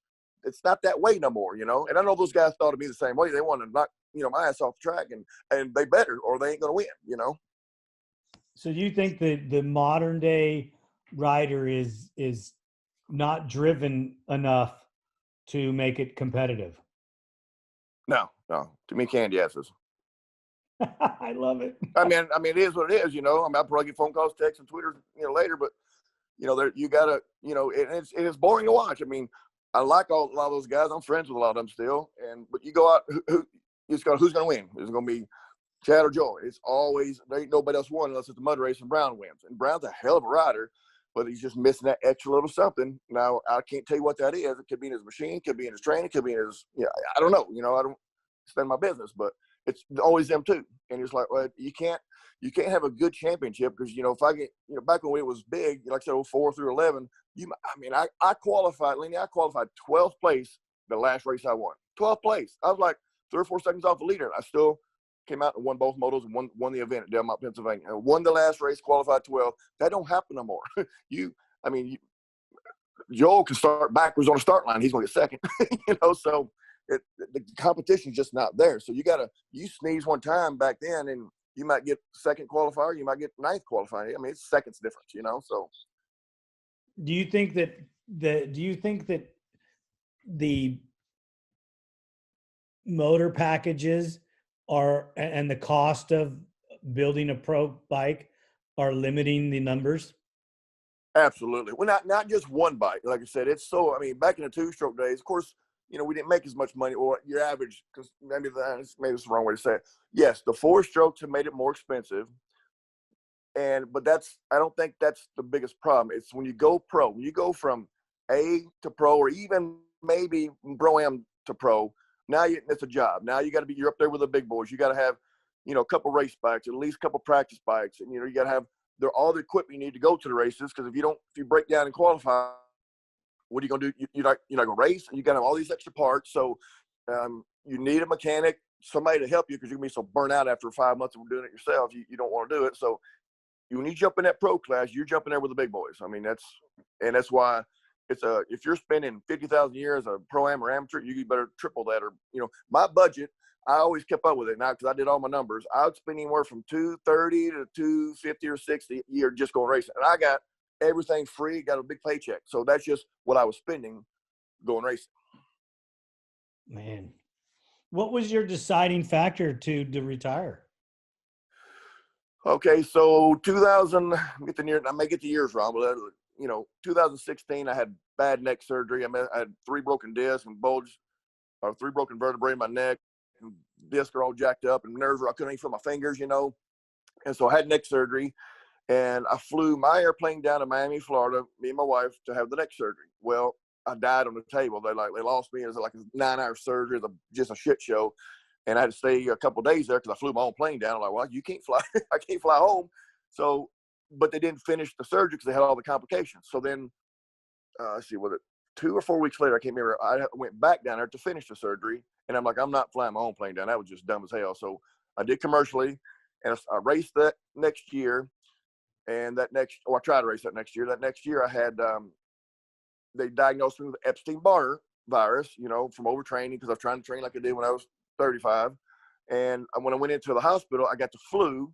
Speaker 2: it's not that way no more, And I know those guys thought of me the same way. They wanted to knock, my ass off the track and they better or they ain't going to win,
Speaker 1: So you think that the modern day rider is not driven enough to make it competitive?
Speaker 2: No. To me, candy asses.
Speaker 1: I love it.
Speaker 2: I mean, it is what it is, I'll probably get phone calls, texts, and Twitter, later, but you gotta, it's boring to watch. I mean, I like a lot of those guys. I'm friends with a lot of them still, but you go out, who's gonna win? Is it gonna be Chad or Joy? It's always, there ain't nobody else won unless it's the mud race and Brown wins. And Brown's a hell of a rider, but he's just missing that extra little something. Now, I can't tell you what that is. It could be in his machine, could be in his training, could be in his, I don't know. I don't spend my business, but it's always them too. And it's like, well, you can't have a good championship because, if I get, back when it was big, like I said, 04 through 11, I qualified, Lenny, I qualified 12th place the last race I won. 12th place. I was like 3 or 4 seconds off the leader. I still came out and won both motos and won the event at Delmont, Pennsylvania. I won the last race, qualified 12th. That don't happen no more. Joel can start backwards on the start line. He's going to get second, so the competition's just not there. So you sneeze one time back then and you might get second qualifier, you might get ninth qualifier. I mean, it's seconds difference, so.
Speaker 1: Do you think that the motor packages and the cost of building a pro bike are limiting the numbers?
Speaker 2: Absolutely. Well, not just one bike. Like I said, it's so, back in the 2-stroke days, of course, we didn't make as much money, or your average, because maybe it's the wrong way to say it. Yes, the 4-strokes have made it more expensive. But I don't think that's the biggest problem. It's when you go pro, when you go from A to pro, or even maybe Pro-Am to pro, now it's a job. Now you're up there with the big boys. You got to have, a couple race bikes, at least a couple practice bikes. And, you got to have all the equipment you need to go to the races. Because if you break down and qualify, what are you going to do? You're not going to race, and you got to have all these extra parts. So you need a mechanic, somebody to help you, because you're going to be so burnt out after 5 months of doing it yourself. You don't want to do it. So when you jump in that pro class, you're jumping there with the big boys. That's why, if you're spending 50,000 a year as a pro-am or amateur, you better triple that. Or, my budget, I always kept up with it now because I did all my numbers. I would spend anywhere from 230 to 250 or 60 a year just going racing. And I got everything free, got a big paycheck. So that's just what I was spending going racing.
Speaker 1: Man, what was your deciding factor to retire?
Speaker 2: Okay, so 2000, I may get the years wrong, but 2016, I had bad neck surgery. I had 3 broken discs and 3 broken vertebrae in my neck, and discs are all jacked up, and nerves I couldn't even feel my fingers, And so I had neck surgery, and I flew my airplane down to Miami, Florida, me and my wife, to have the neck surgery. Well, I died on the table. They lost me. It was like a 9-hour surgery. It was just a shit show. And I had to stay a couple of days there because I flew my own plane down. I'm like, well, you can't fly. I can't fly home. So, but they didn't finish the surgery because they had all the complications. So then, let's see, 2 or 4 weeks later, I can't remember. I went back down there to finish the surgery. And I'm like, I'm not flying my own plane down. That was just dumb as hell. So I did commercially, and I raced that next year. And I tried to race that next year. That next year I had, they diagnosed me with Epstein-Barr virus, from overtraining because I was trying to train like I did when I was 35. And when I went into the hospital, I got the flu.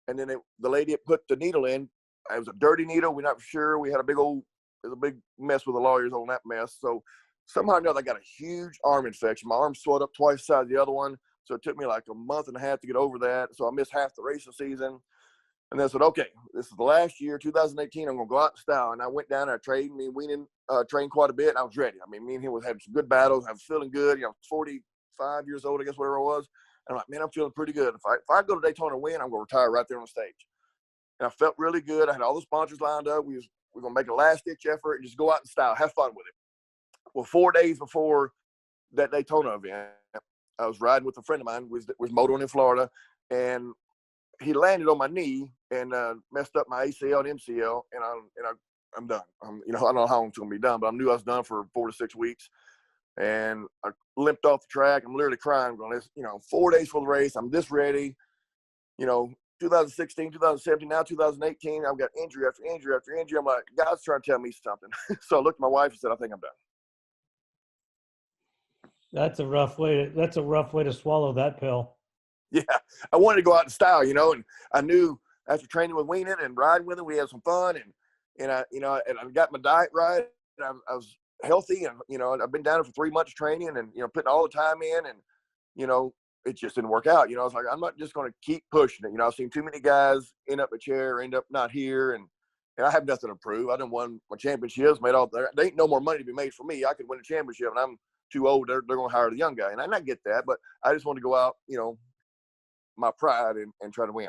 Speaker 2: And then the lady that put the needle in, it was a dirty needle. We're not sure. We had it was a big mess with the lawyers on that mess. So somehow or another, I got a huge arm infection. My arm swelled up twice the size of the other one. So it took me like a month and a half to get over that. So I missed half the racing season. And then I said, okay, this is the last year, 2018, I'm going to go out in style. And I went down and I trained. Me and Weenan trained quite a bit, and I was ready. I mean, me and him was having some good battles. I was feeling good. 45 years old, I guess, whatever it was. And I'm like, man, I'm feeling pretty good. If I go to Daytona and win, I'm going to retire right there on the stage. And I felt really good. I had all the sponsors lined up. We're going to make a last-ditch effort and just go out in style, have fun with it. Well, 4 days before that Daytona event, I was riding with a friend of mine, was motoring in Florida, and he landed on my knee and messed up my ACL and MCL, and I'm done. I don't know how long it's going to be done, but I knew I was done for 4 to 6 weeks. And I limped off the track. I'm literally crying, going, 4 days for the race. I'm this ready. 2016, 2017, now 2018, I've got injury after injury after injury. I'm like, God's trying to tell me something. So I looked at my wife and said, I think I'm done.
Speaker 1: That's a rough way to swallow that pill.
Speaker 2: Yeah, I wanted to go out in style, and I knew after training with Weenan and riding with him, we had some fun, and I got my diet right, and I was healthy, and I've been down there for 3 months training, and putting all the time in, and it just didn't work out. I was like, I'm not just going to keep pushing it. I've seen too many guys end up in a chair, end up not here, and I have nothing to prove. I done won my championships, made all there. There ain't no more money to be made for me. I could win a championship, and I'm too old. They're going to hire the young guy, and I get that, but I just want to go out, my pride and try to win.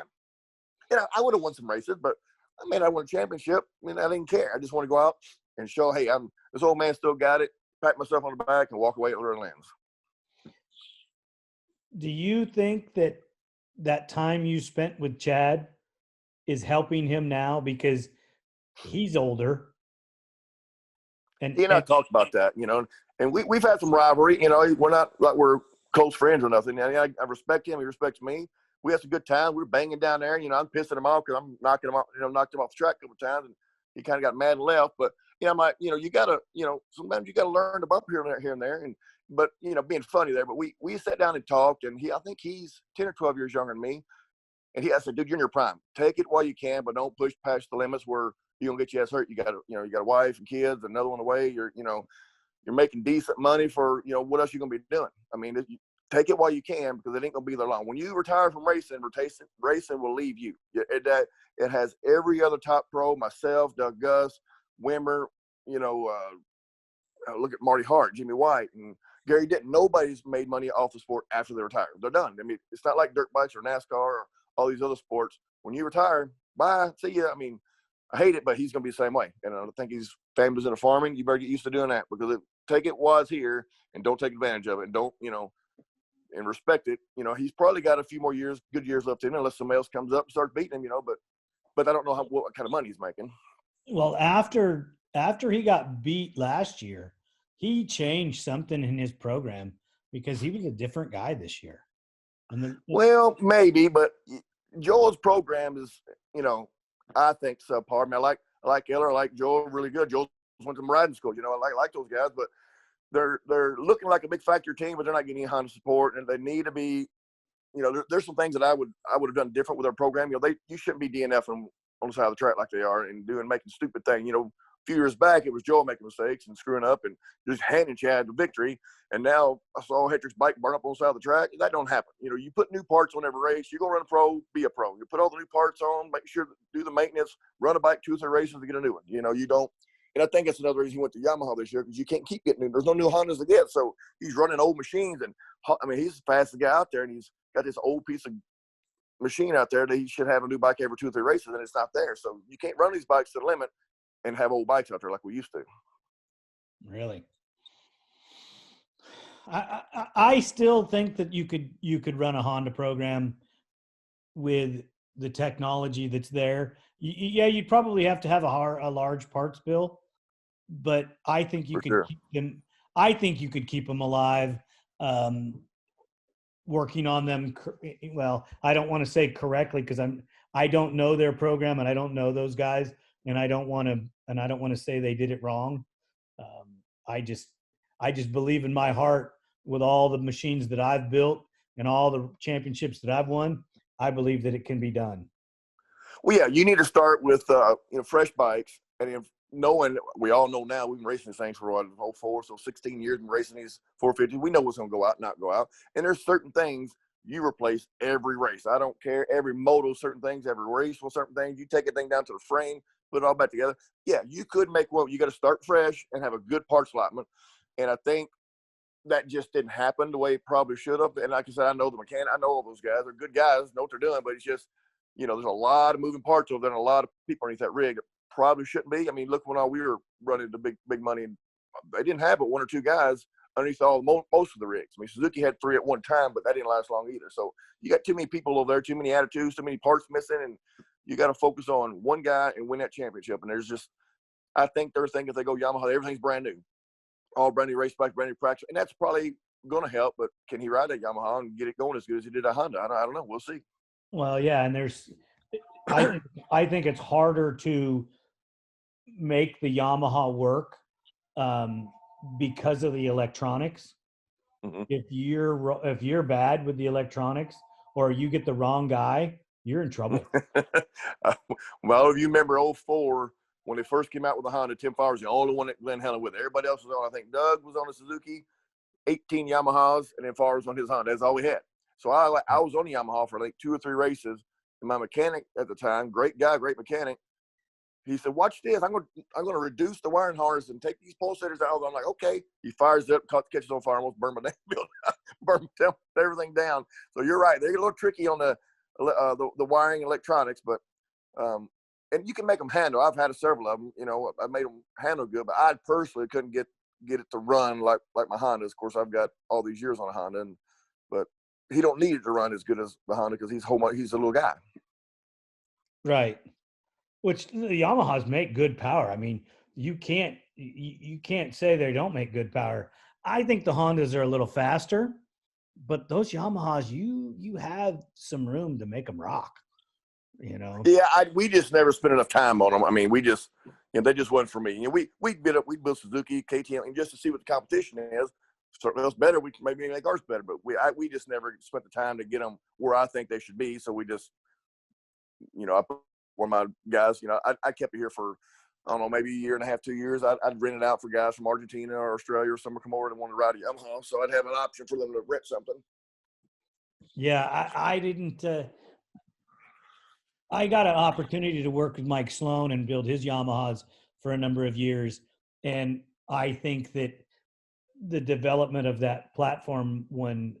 Speaker 2: I would have won some races, but I won a championship. I didn't care. I just want to go out and show, hey, this old man still got it, pat myself on the back, and walk away at where it lands.
Speaker 1: Do you think that time you spent with Chad is helping him now because he's older?
Speaker 2: And I talked about that, and we've had some rivalry. We're not like we're close friends or nothing. I respect him. He respects me. We had some good time. We were banging down there. I'm pissing him off because I'm knocking him off. Knocked him off the track a couple of times, and he kind of got mad and left. But I'm like, you gotta, sometimes you gotta learn to bump here and there. But being funny there. But we sat down and talked, and I think he's 10 or 12 years younger than me. And I said, dude, you're in your prime. Take it while you can, but don't push past the limits where you're gonna get your ass hurt. You got a wife and kids, another one away. You're making decent money for what else you gonna be doing. Take it while you can because it ain't gonna be there long. When you retire from racing will leave you. It has every other top pro, myself, Doug Gus, Wimmer, look at Marty Hart, Jimmy White, and Gary Denton. Nobody's made money off the sport after they retire. They're done. It's not like dirt bikes or NASCAR or all these other sports. When you retire, bye, see ya. I hate it, but he's gonna be the same way. And I think his family's into farming. You better get used to doing that because take it while it's here and don't take advantage of it. And don't, and respect it. He's probably got a few more good years left in him, unless somebody else comes up and starts beating him, but I don't know what kind of money he's making.
Speaker 1: Well, after he got beat last year, he changed something in his program because he was a different guy this year.
Speaker 2: Well, maybe, but Joel's program is, I think subpar. I like Eller. I like Joel really good. Joel's went to riding school. You know, I like those guys, but they're looking like a big factory team, but they're not getting any Honda support, and they need to be. You know, there's some things that I would have done different with our program. You know, you shouldn't be DNFing on the side of the track like they are and making stupid things. You know, a few years back it was Joel making mistakes and screwing up and just handing Chad the victory. And now I saw Hendrick's bike burn up on the side of the track. That don't happen. You know, you put new parts on every race. You go run a pro, be a pro. You put all the new parts on, make sure to do the maintenance, run a bike 2 or 3 races to get a new one. You know, you don't. And I think that's another reason he went to Yamaha this year, because you can't keep getting new. There's no new Hondas to get. So he's running old machines. And, I mean, he's the fastest guy out there, and he's got this old piece of machine out there that he should have a new bike every 2 or 3 races, and it's not there. So you can't run these bikes to the limit and have old bikes out there like we used to.
Speaker 1: Really? I still think that you could run a Honda program with the technology that's there. Yeah, you'd probably have to have a large parts bill, but I think you can keep them. I think you could keep them alive, working on them. Well, I don't want to say correctly because I don't know their program and I don't know those guys, and I don't want to say they did it wrong. I just believe in my heart, with all the machines that I've built and all the championships that I've won, I believe that it can be done.
Speaker 2: Well, yeah, you need to start with fresh bikes, and knowing, we all know now, we've been racing these things for 04, so 16 years and racing these 450s. We know what's going to go out, not go out. And there's certain things you replace every race. I don't care. Every moto, certain things, every race with certain things. You take a thing down to the frame, put it all back together. Yeah, you could make one. You got to start fresh and have a good parts allotment. And I think that just didn't happen the way it probably should have. And like I said, I know the mechanic. I know all those guys. They're good guys, know what they're doing, but it's just, you know, there's a lot of moving parts over there and a lot of people underneath that rig that probably shouldn't be. I mean, look, when we were running the big money, they didn't have but 1 or 2 guys underneath most of the rigs. I mean, Suzuki had 3 at one time, but that didn't last long either. So you got too many people over there, too many attitudes, too many parts missing, and you got to focus on one guy and win that championship. And there's just, I think they're thinking if they go Yamaha, everything's brand new, all brand new race bikes, brand new practice, and that's probably going to help. But can he ride that Yamaha and get it going as good as he did a Honda? I don't know. We'll see.
Speaker 1: Well, yeah, and I think it's harder to make the Yamaha work because of the electronics. Mm-hmm. If you're bad with the electronics, or you get the wrong guy, you're in trouble.
Speaker 2: Well, if you remember 04, when they first came out with the Honda, Tim Fowler was the only one that Glenn Helen with. Everybody else was on, I think Doug was on a Suzuki, 18 Yamahas, and then Fowler was on his Honda. That's all we had. So I was on the Yamaha for like 2 or 3 races, and my mechanic at the time, great guy, great mechanic, he said, "Watch this. I'm going to reduce the wiring harness and take these pulsators out." I'm like, "Okay." He fires it up, catches on fire, almost burned my burn everything down. So you're right. They're a little tricky on the wiring and electronics, but and you can make them handle. I've had several of them. You know, I made them handle good, but I personally couldn't get it to run like my Hondas. Of course, I've got all these years on a Honda, but he don't need it to run as good as the Honda because he's a little guy.
Speaker 1: Right. Which the Yamahas make good power. I mean, you can't say they don't make good power. I think the Hondas are a little faster, but those Yamahas, you have some room to make them rock. You know.
Speaker 2: Yeah, we just never spent enough time on them. I mean, we just, they just wasn't for me. You know, we built Suzuki, KTM, and just to see what the competition is. Certainly, else better. We can maybe make ours better, but we just never spent the time to get them where I think they should be. So we just, I put one of my guys. I kept it here for, I don't know, maybe a year and a half, 2 years. I'd rent it out for guys from Argentina or Australia or somewhere come over and want to ride a Yamaha. So I'd have an option for them to rent something.
Speaker 1: Yeah, I didn't. I got an opportunity to work with Mike Sloan and build his Yamahas for a number of years. And I think that the development of that platform, when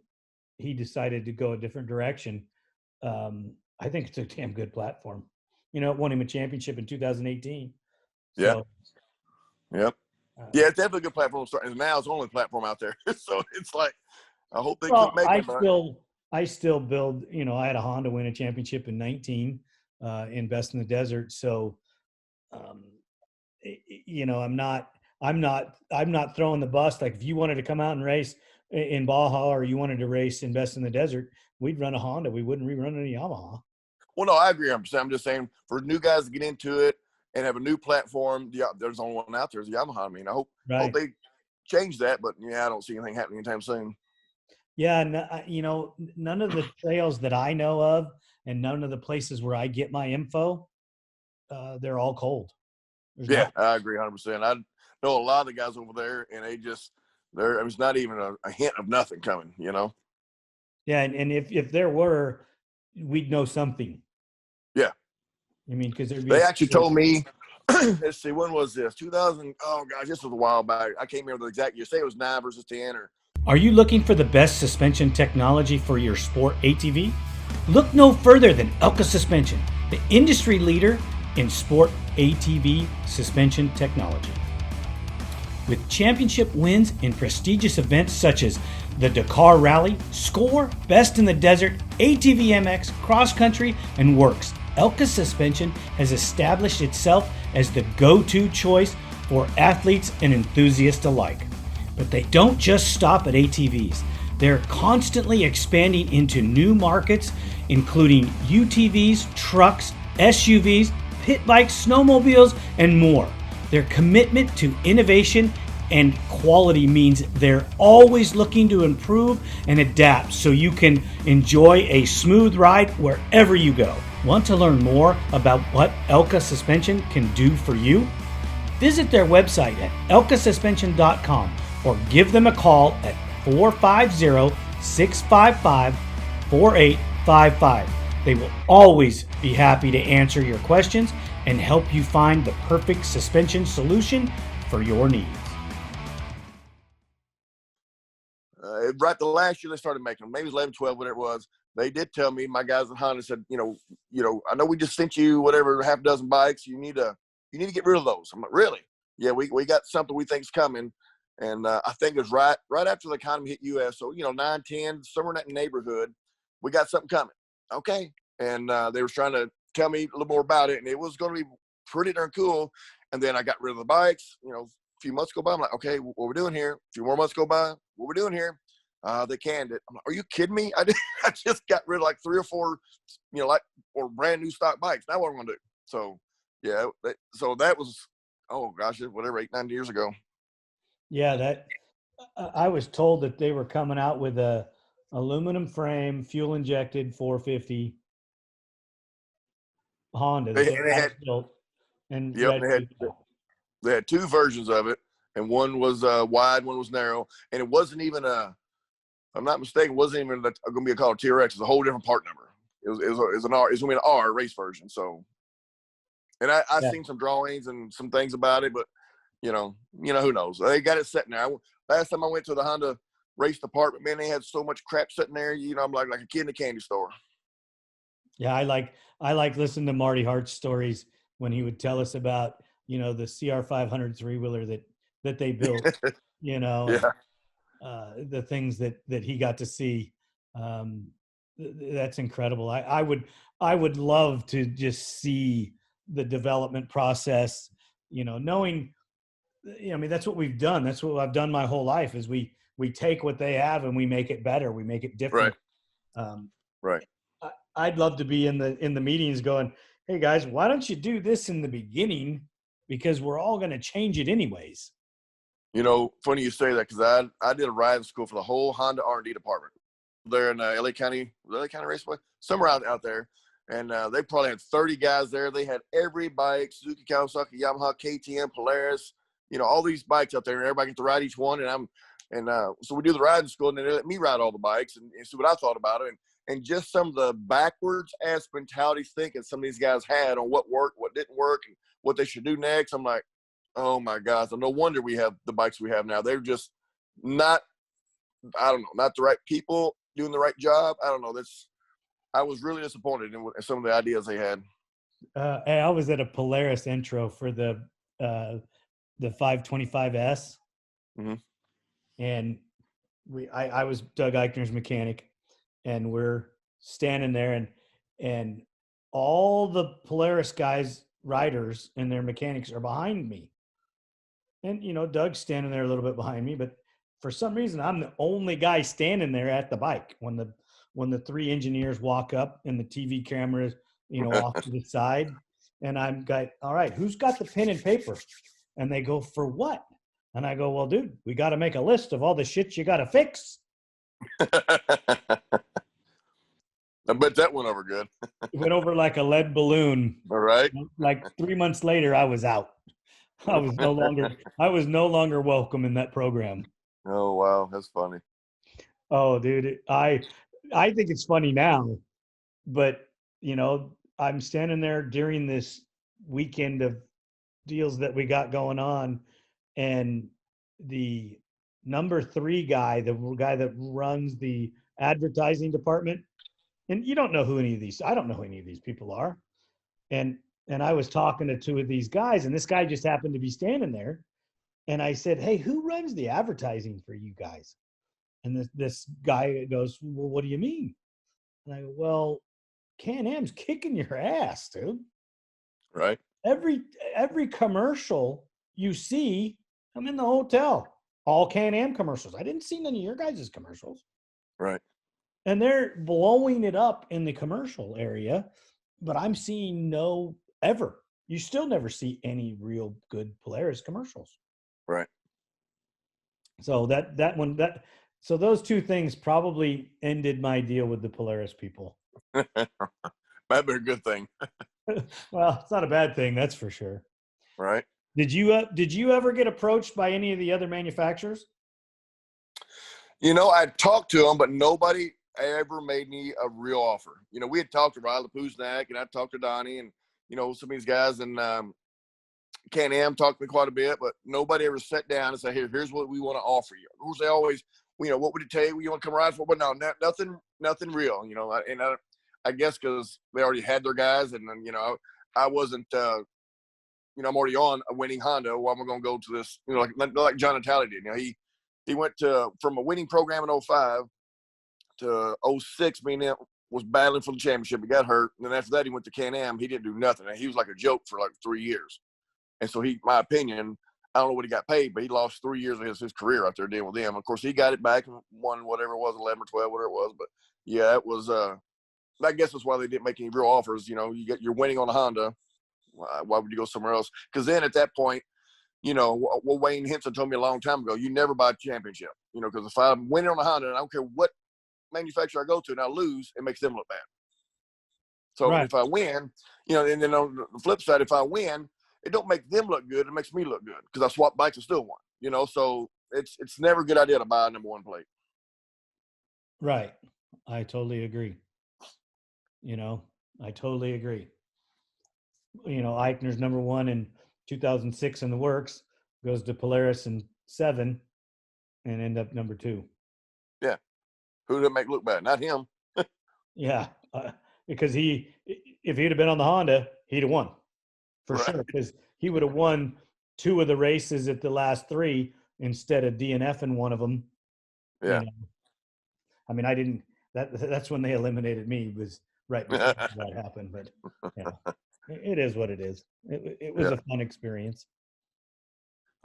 Speaker 1: he decided to go a different direction, I think it's a damn good platform. It won him a championship in 2018.
Speaker 2: Yeah.
Speaker 1: So,
Speaker 2: yep. Yeah, it's definitely a good platform. And now it's the only platform out there. So it's like, I hope they keep making it.
Speaker 1: I still build, I had a Honda win a championship in 19 in Best in the Desert. So, I'm not throwing the bus. Like if you wanted to come out and race in Baja or you wanted to race in Best in the Desert, we'd run a Honda. We wouldn't rerun any Yamaha.
Speaker 2: Well, no, I agree. I'm just saying for new guys to get into it and have a new platform. Yeah, there's only one out there is Yamaha. I mean, I hope
Speaker 1: Right.
Speaker 2: they change that, but I don't see anything happening anytime soon.
Speaker 1: Yeah, none of the trails that I know of, and none of the places where I get my info, they're all cold. There's
Speaker 2: Yeah,
Speaker 1: no.
Speaker 2: I agree 100%. I know a lot of the guys over there, and there's not even a hint of nothing coming.
Speaker 1: Yeah, and if there were, we'd know something.
Speaker 2: Yeah,
Speaker 1: I mean, because there'd be
Speaker 2: they actually told me. Let's see, when was this? 2000. Oh gosh, this was a while back. I can't remember the exact year. Say it was 9 versus 10, or
Speaker 1: Are you looking for the best suspension technology for your sport ATV? Look no further than Elka Suspension, the industry leader in sport ATV suspension technology. With championship wins in prestigious events such as the Dakar Rally, Score, Best in the Desert, ATV MX, Cross Country, and Works, Elka Suspension has established itself as the go-to choice for athletes and enthusiasts alike. But they don't just stop at ATVs. They're constantly expanding into new markets, including UTVs, trucks, SUVs, pit bikes, snowmobiles, and more. Their commitment to innovation and quality means they're always looking to improve and adapt so you can enjoy a smooth ride wherever you go. Want to learn more about what Elka Suspension can do for you? Visit their website at elkasuspension.com or give them a call at 450-655-4855. They will always be happy to answer your questions and help you find the perfect suspension solution for your needs.
Speaker 2: right the last year they started making them, maybe it was 11, 12, whatever it was. They did tell me, my guys at Honda said, I know we just sent you whatever half a dozen bikes. You need to get rid of those. I'm like, really? Yeah, we got something we think's coming. And I think it was right after the economy hit US. So, 9, 10, somewhere in that neighborhood, we got something coming. Okay. And they were trying to tell me a little more about it, and it was going to be pretty darn cool. And then I got rid of the bikes. A few months go by. I'm like, okay, what we're doing here? A few more months go by. What we're doing here? They canned it. I'm like, are you kidding me? I just got rid of like 3 or 4, or brand new stock bikes. Now what am I going to do? So, yeah. So that was, oh gosh, whatever, 8, 9 years ago.
Speaker 1: Yeah, I was told that they were coming out with a aluminum frame, fuel injected 450 Honda that
Speaker 2: They
Speaker 1: they
Speaker 2: had,
Speaker 1: had built and
Speaker 2: yep,
Speaker 1: ready to go.
Speaker 2: they had 2 versions of it, and one was wide, one was narrow, and it wasn't even if I'm not mistaken, it wasn't even going to be called a TRX. It's a whole different part number. It was an R. It's going to be an R race version. So, and I
Speaker 1: Yeah.
Speaker 2: seen some drawings and some things about it, but who knows? They got it sitting there. Last time I went to the Honda race department, man, they had so much crap sitting there. I'm like a kid in a candy store.
Speaker 1: Yeah, I like listening to Marty Hart's stories when he would tell us about, the CR 500 three-wheeler that they built, and
Speaker 2: Yeah.
Speaker 1: the things that he got to see. That's incredible. I would love to just see the development process, knowing, I mean, that's what we've done. That's what I've done my whole life is we take what they have and we make it better. We make it
Speaker 2: Right.
Speaker 1: different. Um,
Speaker 2: Right.
Speaker 1: I'd love to be in the meetings going, hey guys, why don't you do this in the beginning? Because we're all going to change it anyways.
Speaker 2: Funny you say that, because I did a riding school for the whole Honda R&D department there in LA County Raceway, somewhere out there. And they probably had 30 guys there. They had every bike: Suzuki, Kawasaki, Yamaha, KTM, Polaris, all these bikes out there, and everybody get to ride each one. So we do the riding school, and they let me ride all the bikes and see what I thought about it. And just some of the backwards ass mentalities thinking some of these guys had on what worked, what didn't work, and what they should do next. I'm like, oh my gosh, no wonder we have the bikes we have now. They're just not, I don't know, not the right people doing the right job. I don't know. I was really disappointed in some of the ideas they had.
Speaker 1: I was at a Polaris intro for the 525S,
Speaker 2: Mm-hmm.
Speaker 1: and I was Doug Eichner's mechanic, and we're standing there, and all the Polaris guys, riders, and their mechanics are behind me. And, Doug's standing there a little bit behind me, but for some reason, I'm the only guy standing there at the bike when the 3 engineers walk up and the TV cameras, off to the side. And I'm like, all right, who's got the pen and paper? And they go, for what? And I go, well, dude, we got to make a list of all the shit you got to fix.
Speaker 2: I bet that went over good.
Speaker 1: It went over like a lead balloon.
Speaker 2: All right.
Speaker 1: Like 3 months later, I was out. I was no longer welcome in that program.
Speaker 2: Oh, wow. That's funny.
Speaker 1: Oh, dude, I think it's funny now, but I'm standing there during this weekend of deals that we got going on, and the number 3 guy, the guy that runs the advertising department, and you don't know who any of these, I don't know who any of these people are. And I was talking to 2 of these guys, and this guy just happened to be standing there. And I said, hey, who runs the advertising for you guys? And this guy goes, well, what do you mean? And I go, well, Can-Am's kicking your ass, dude.
Speaker 2: Right.
Speaker 1: Every commercial you see, I'm in the hotel, all Can-Am commercials. I didn't see none of your guys' commercials.
Speaker 2: Right.
Speaker 1: And they're blowing it up in the commercial area, but I'm seeing you still never see any real good Polaris commercials.
Speaker 2: Right.
Speaker 1: So so those 2 things probably ended my deal with the Polaris people.
Speaker 2: That'd be a good thing.
Speaker 1: Well, it's not a bad thing, that's for sure.
Speaker 2: Right.
Speaker 1: Did you ever get approached by any of the other manufacturers?
Speaker 2: I talked to them, but nobody ever made me a real offer. We had talked to Riley Puznak, and I talked to Donnie, and some of these guys, and Can-Am talked to me quite a bit, but nobody ever sat down and said, here's what we want to offer you. Of course, they always, what would it take? You want to come ride for? But no, nothing real. And I guess because they already had their guys, and then I wasn't. I'm already on a winning Honda. Why am I going to go to this? Like John Natale did. He went from a winning program in 05 to 06. Was battling for the championship. He got hurt. And then after that, he went to Can-Am. He didn't do nothing. And he was like a joke for like 3 years. And so my opinion, I don't know what he got paid, but he lost 3 years of his career out there dealing with them. Of course, he got it back and won whatever it was, 11 or 12, whatever it was. But yeah, it was, I guess that's why they didn't make any real offers. You're winning on a Honda. Why would you go somewhere else? Because then at that point, what Wayne Henson told me a long time ago, you never buy a championship. Because if I'm winning on a Honda, and I don't care what manufacturer I go to and I lose, it makes them look bad. So
Speaker 1: right.
Speaker 2: If I win, and then on the flip side, if I win, it don't make them look good. It makes me look good because I swapped bikes and still won. So it's never a good idea to buy a number 1 plate.
Speaker 1: Right. I totally agree. I totally agree. Eichner's number 1 in 2006 in the works, goes to Polaris in 7 and end up number 2.
Speaker 2: Yeah. Who did it make look bad? Not him.
Speaker 1: Yeah. Because if he'd have been on the Honda, he'd have won for sure. Because he would have won 2 of the races at the last 3 instead of DNF-ing one of them.
Speaker 2: Yeah.
Speaker 1: I mean, that's when they eliminated me, was right before that happened. But it is what it is. It was a fun experience.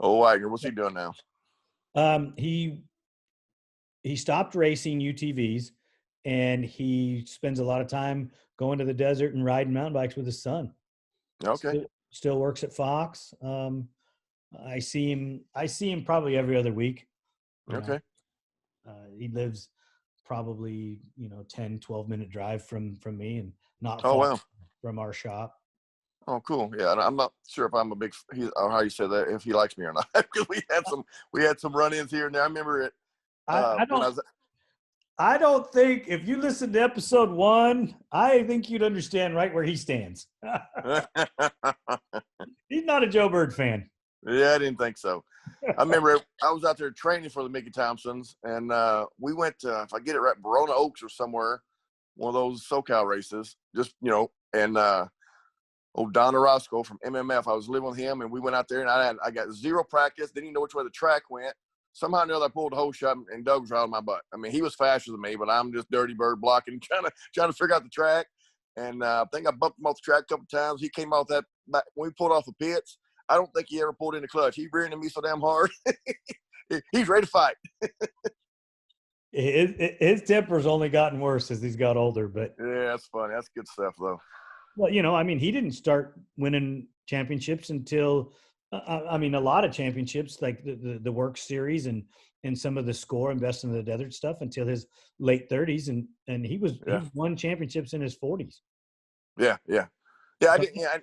Speaker 2: Oh, Wagner, what's he doing now?
Speaker 1: He stopped racing UTVs, and he spends a lot of time going to the desert and riding mountain bikes with his son.
Speaker 2: Okay.
Speaker 1: Still works at Fox. I see him probably every other week.
Speaker 2: Okay.
Speaker 1: He lives probably 10, 12-minute drive from me, and not
Speaker 2: far
Speaker 1: from our shop.
Speaker 2: Oh, cool. Yeah, I'm not sure if I'm a big or how you said that, if he likes me or not, because we had some run-ins here and there. I remember it.
Speaker 1: I don't think, if you listen to episode 1, I think you'd understand right where he stands. He's not a Joe Byrd fan.
Speaker 2: Yeah, I didn't think so. I remember I was out there training for the Mickey Thompsons, and we went to, if I get it right, Verona Oaks or somewhere, one of those SoCal races, just, and Don Orozco from MMF, I was living with him, and we went out there, and I got 0 practice, didn't even know which way the track went. Somehow or another, I pulled the whole shot, and Doug was right on my butt. I mean, he was faster than me, but I'm just Dirty Bird blocking, trying to figure out the track. And I think I bumped him off the track a couple times. He came off that when we pulled off the pits. I don't think he ever pulled in the clutch. He reared me so damn hard. He's ready to fight.
Speaker 1: His temper's only gotten worse as he's got older. But
Speaker 2: yeah, that's funny. That's good stuff, though.
Speaker 1: Well, I mean, he didn't start winning championships until, I mean, a lot of championships like the Work Series and some of the Score and Best in the Desert stuff until his late 30s, and he
Speaker 2: Yeah.
Speaker 1: won championships in his 40s.
Speaker 2: Yeah. Yeah. Yeah. I didn't, yeah,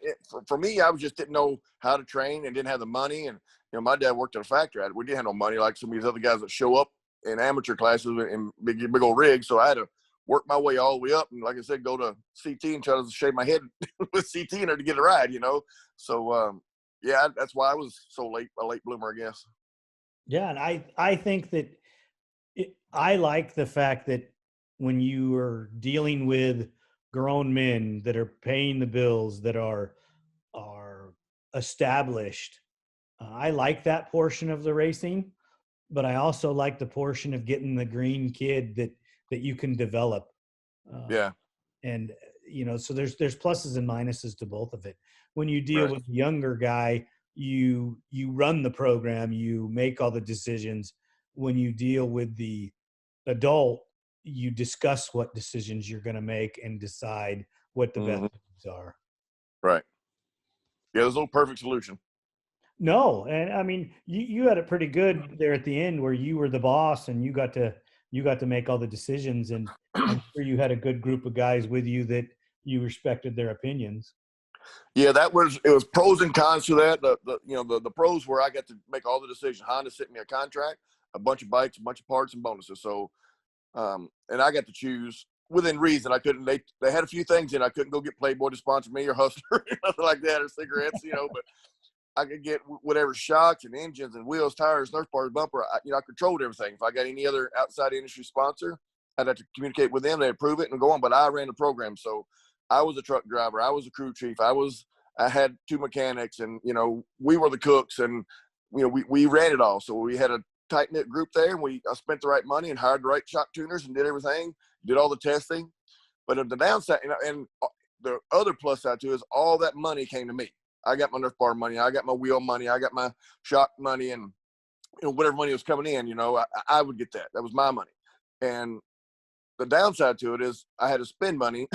Speaker 2: for me, I just didn't know how to train and didn't have the money. And, my dad worked at a factory. We didn't have no money like some of these other guys that show up in amateur classes in big old rigs. So I had to work my way all the way up. And like I said, go to CT and try to shave my head with CT in there to get a ride. So, yeah, that's why I was so a late bloomer, I guess.
Speaker 1: Yeah, and I think that I like the fact that when you are dealing with grown men that are paying the bills that are established, I like that portion of the racing, but I also like the portion of getting the green kid that you can develop. Uh,
Speaker 2: Yeah.
Speaker 1: and so there's pluses and minuses to both of it. When you deal
Speaker 2: Right.
Speaker 1: with a younger guy, you run the program, you make all the decisions. When you deal with the adult, you discuss what decisions you're going to make and decide what the best
Speaker 2: Mm-hmm.
Speaker 1: moves are.
Speaker 2: Right. Yeah. There's no perfect solution.
Speaker 1: No, and I mean, you had it pretty good there at the end where you were the boss and you got to make all the decisions, and I'm sure you had a good group of guys with you that you respected their opinions.
Speaker 2: Yeah, it was pros and cons to that. The pros were I got to make all the decisions. Honda sent me a contract, a bunch of bikes, a bunch of parts and bonuses. So, and I got to choose within reason. I couldn't. They had a few things in. I couldn't go get Playboy to sponsor me or Hustler, or nothing like that, or cigarettes. But I could get whatever shocks and engines and wheels, tires, nurse parts, bumper. I controlled everything. If I got any other outside industry sponsor, I'd have to communicate with them. They'd approve it and go on. But I ran the program, so I was a truck driver. I was a crew chief. I had two mechanics, and we were the cooks, and we ran it all. So we had a tight knit group there, and I spent the right money and hired the right shock tuners and did everything, did all the testing. But the downside, and the other plus side too is all that money came to me. I got my Nerf bar money. I got my wheel money. I got my shock money, and whatever money was coming in, I would get that. That was my money. And the downside to it is I had to spend money,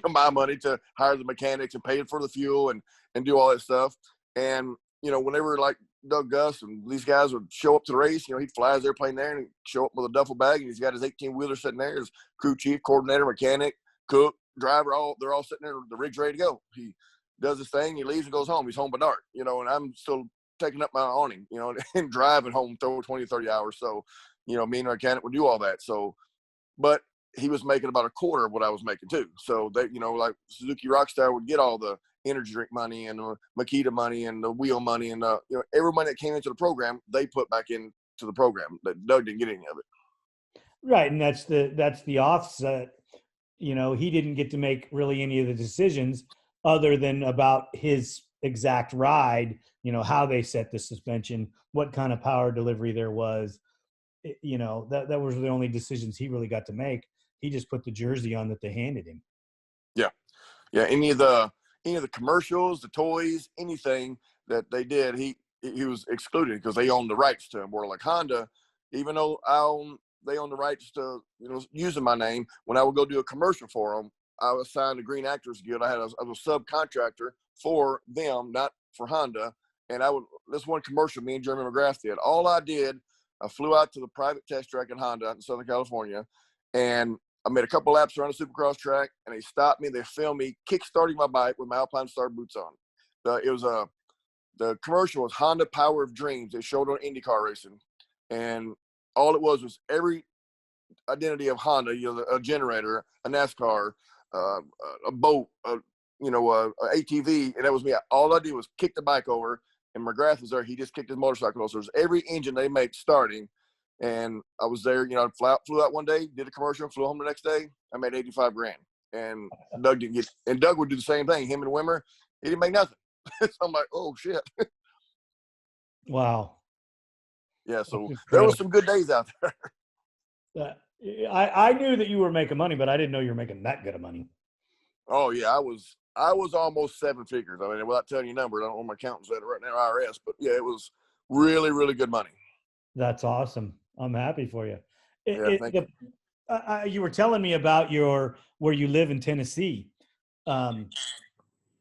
Speaker 2: my money to hire the mechanics and pay for the fuel and do all that stuff. And whenever like Doug Gus and these guys would show up to the race, he'd fly his airplane there and show up with a duffel bag, and he's got his 18-wheeler sitting there, his crew chief, coordinator, mechanic, cook, driver, they're all sitting there, the rig's ready to go. He does his thing, he leaves and goes home. He's home by dark, and I'm still taking up my awning, and driving home 20, 30 hours. So, me and the mechanic would do all that. So, but he was making about a quarter of what I was making too. So they, like Suzuki Rockstar would get all the energy drink money and the Makita money and the wheel money and every money that came into the program, they put back into the program. That Doug didn't get any of it.
Speaker 1: Right, and that's the offset. He didn't get to make really any of the decisions other than about his exact ride, how they set the suspension, what kind of power delivery there was. That was the only decisions he really got to make. He just put the jersey on that they handed him.
Speaker 2: Yeah. Yeah. Any of the commercials, the toys, anything that they did, he was excluded because they owned the rights to him. Where like Honda, even though they own the rights to using my name, when I would go do a commercial for them, I was signed to Green Actors Guild. I was a subcontractor for them, not for Honda. And this one commercial me and Jeremy McGrath did. All I did, I flew out to the private test track in Honda in Southern California, and I made a couple laps around the Supercross track, and they stopped me. They filmed me kick-starting my bike with my Alpine Star boots on. The commercial was Honda Power of Dreams. They showed on IndyCar racing, and all it was every identity of Honda. A generator, a NASCAR, a boat, a ATV, and that was me. All I did was kick the bike over, and McGrath was there. He just kicked his motorcycle over. So there's every engine they make starting. And I was there, flew out one day, did a commercial, flew home the next day. I made 85 grand. And Doug didn't get, and Doug would do the same thing. Him and Wimmer, he didn't make nothing. So I'm like, oh shit.
Speaker 1: Wow.
Speaker 2: Yeah. So there was some good days out there.
Speaker 1: I knew that you were making money, but I didn't know you were making that good of money.
Speaker 2: Oh yeah. I was almost seven figures. I mean, without telling you numbers, I don't know my accountant's at it right now, IRS, but yeah, it was really, really good money.
Speaker 1: That's awesome. I'm happy for you.
Speaker 2: Thank you.
Speaker 1: You were telling me about where you live in Tennessee.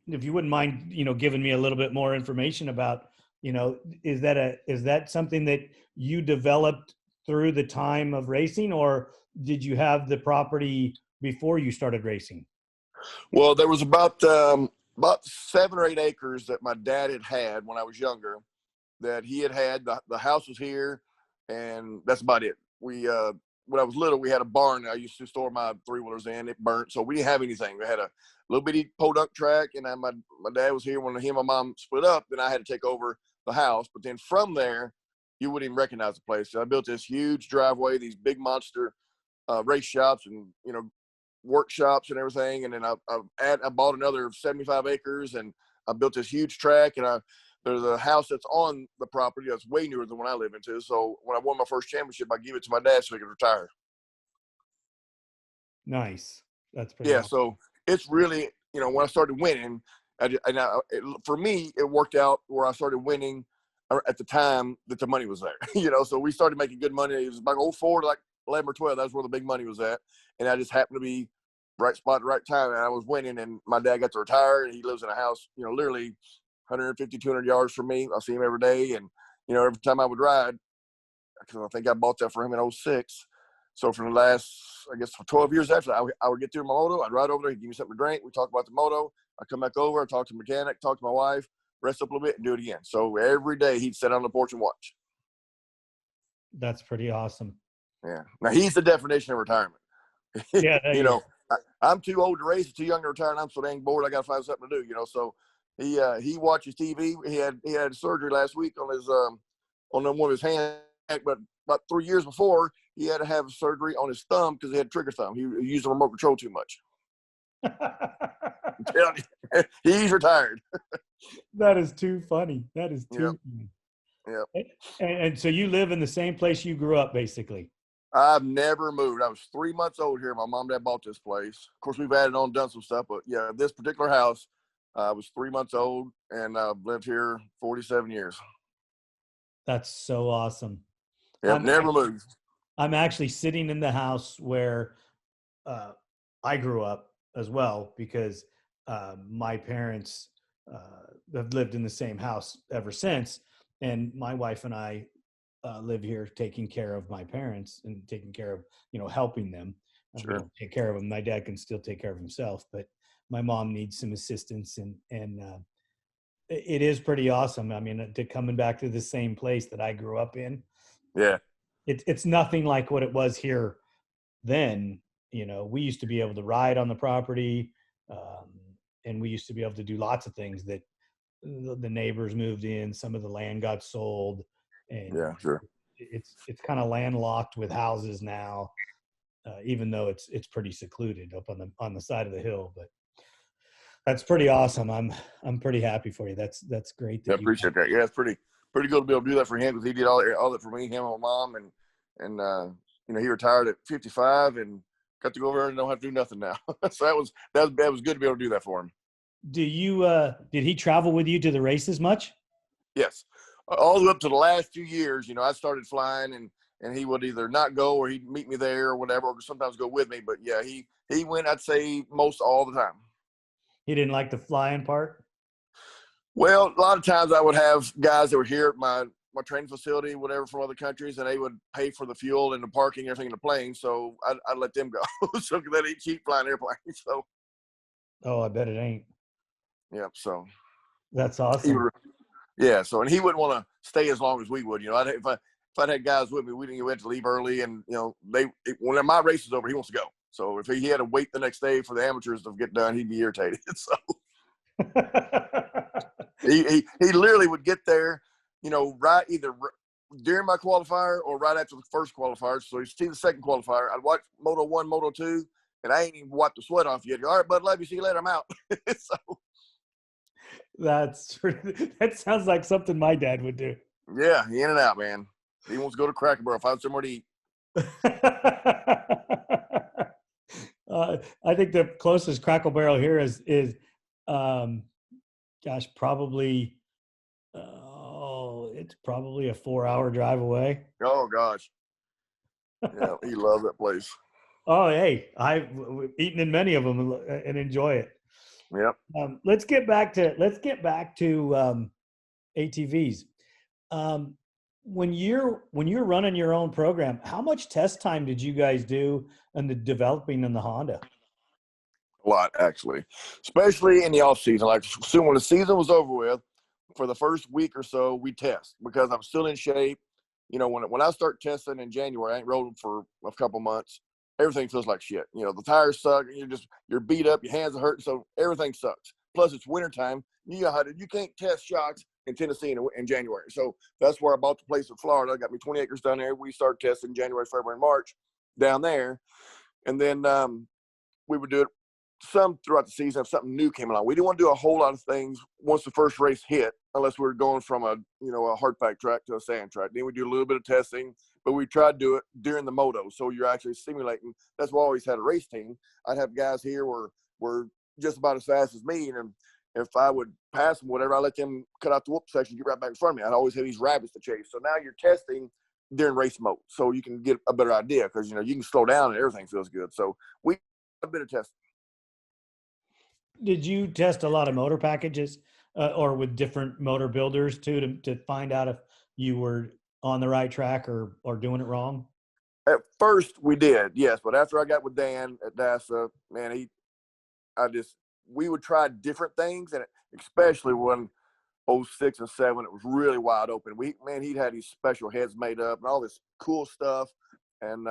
Speaker 1: if you wouldn't mind, giving me a little bit more information about, is that something that you developed through the time of racing, or did you have the property before you started racing?
Speaker 2: Well, there was about 7 or 8 acres that my dad had when I was younger. That he had. The house was here, and that's about it. We when I was little, we had a barn that I used to store my three-wheelers in. It burnt, so we didn't have anything. We had a little bitty podunk track, and my dad was here when he and my mom split up. Then I had to take over the house. But then from there, you wouldn't even recognize the place. So I built this huge driveway, these big monster race shops, and workshops and everything. And then I bought another 75 acres, and I built this huge track. And there's a house that's on the property that's way newer than one I live into. So when I won my first championship, I gave it to my dad so he could retire.
Speaker 1: Nice. That's pretty awesome.
Speaker 2: So it's really, when I started winning, for me, it worked out where I started winning at the time that the money was there. So we started making good money. It was about 04 to like 11 or 12. That's where the big money was at. And I just happened to be right spot at the right time. And I was winning, and my dad got to retire, and he lives in a house, literally 150, 200 yards from me. I see him every day. And, every time I would ride, because I think I bought that for him in 06. So for the last, I guess, for 12 years after that, I would get through my moto. I'd ride over there. He'd give me something to drink. We talk about the moto. I'd come back over. I'd talk to the mechanic, talk to my wife, rest up a little bit, and do it again. So every day he'd sit on the porch and watch.
Speaker 1: That's pretty awesome.
Speaker 2: Yeah. Now he's the definition of retirement.
Speaker 1: Yeah.
Speaker 2: I'm too old to race, too young to retire, and I'm so dang bored. I got to find something to do. So he watches TV. He had surgery last week on his on one of his hands, but about 3 years before, he had to have surgery on his thumb because he had trigger thumb. He used the remote control too much. He's retired.
Speaker 1: That is too funny. That is too funny.
Speaker 2: Yeah.
Speaker 1: And so you live in the same place you grew up, basically.
Speaker 2: I've never moved. I was 3 months old here. My mom and dad bought this place. Of course, we've added on, done some stuff, but yeah, this particular house, I was 3 months old, and I've lived here 47 years.
Speaker 1: That's so awesome.
Speaker 2: Yeah, never moved.
Speaker 1: I'm actually sitting in the house where I grew up as well, because my parents have lived in the same house ever since. And my wife and I live here taking care of my parents and taking care of, helping them.
Speaker 2: Sure.
Speaker 1: Take care of them. My dad can still take care of himself, but my mom needs some assistance, and it is pretty awesome. I mean, to coming back to the same place that I grew up in.
Speaker 2: Yeah.
Speaker 1: It's nothing like what it was here then. We used to be able to ride on the property, and we used to be able to do lots of things that the neighbors moved in. Some of the land got sold, and
Speaker 2: yeah, sure.
Speaker 1: It's kind of landlocked with houses now, even though it's pretty secluded up on the side of the hill. But that's pretty awesome. I'm pretty happy for you. That's great.
Speaker 2: I appreciate that. Yeah, it's pretty good to be able to do that for him, because he did all that for me, him and my mom, and he retired at 55 and got to go over there and don't have to do nothing now. So that was good to be able to do that for him.
Speaker 1: Did he travel with you to the races much?
Speaker 2: Yes, all the way up to the last few years. I started flying, and he would either not go, or he'd meet me there or whatever, or sometimes go with me. But yeah, he went, I'd say, most all the time.
Speaker 1: He didn't like the flying part?
Speaker 2: Well, a lot of times I would have guys that were here at my training facility, whatever, from other countries, and they would pay for the fuel and the parking and everything in the plane. So I'd let them go. So that ain't cheap flying airplanes. So.
Speaker 1: Oh, I bet it ain't.
Speaker 2: Yeah. So. That's
Speaker 1: awesome.
Speaker 2: So, and he wouldn't want to stay as long as we would. If I'd had guys with me, we had to leave early, and when my race is over, he wants to go. So if he had to wait the next day for the amateurs to get done, he'd be irritated. So he literally would get there, right either during my qualifier or right after the first qualifier. So you see the second qualifier, I'd watch Moto 1, Moto 2, and I ain't even wiped the sweat off yet. All right, bud, love you. See you later. I'm out. So
Speaker 1: that sounds like something my dad would do.
Speaker 2: Yeah, in and out, man. He wants to go to Cracker Barrel, find somewhere to eat.
Speaker 1: I think the closest Crackle Barrel here is probably it's probably a 4-hour drive away.
Speaker 2: Oh gosh. Yeah, he loves that place.
Speaker 1: Oh, hey, I've eaten in many of them and enjoy it.
Speaker 2: Yep.
Speaker 1: Let's get back to ATVs. When you're running your own program, how much test time did you guys do in the developing in the Honda?
Speaker 2: A lot, actually, especially in the off season. Like soon when the season was over with, for the first week or so, we test because I'm still in shape. You know, when I start testing in January, I ain't rolling for a couple months. Everything feels like shit. You know, the tires suck. You're beat up. Your hands are hurting. So everything sucks. Plus, it's wintertime. You can't test shocks in Tennessee in January. So that's where I bought the place in Florida. I got me 20 acres down there. We started testing January, February, March down there, and then we would do it some throughout the season if something new came along. We didn't want to do a whole lot of things once the first race hit, unless we were going from a hard pack track to a sand track. Then we do a little bit of testing, but we tried to do it during the moto, so you're actually simulating. That's why I always had a race team. I'd have guys here were just about as fast as me, and if I would pass them, whatever, I let them cut out the whoop section, get right back in front of me. I'd always have these rabbits to chase. So now you're testing during race mode, so you can get a better idea because you can slow down and everything feels good. So we a bit of testing.
Speaker 1: Did you test a lot of motor packages or with different motor builders too to find out if you were on the right track or doing it wrong?
Speaker 2: At first we did, yes, but after I got with Dan at DASA, man, we would try different things, and especially when 06 and 07, it was really wide open. He'd had these special heads made up and all this cool stuff, and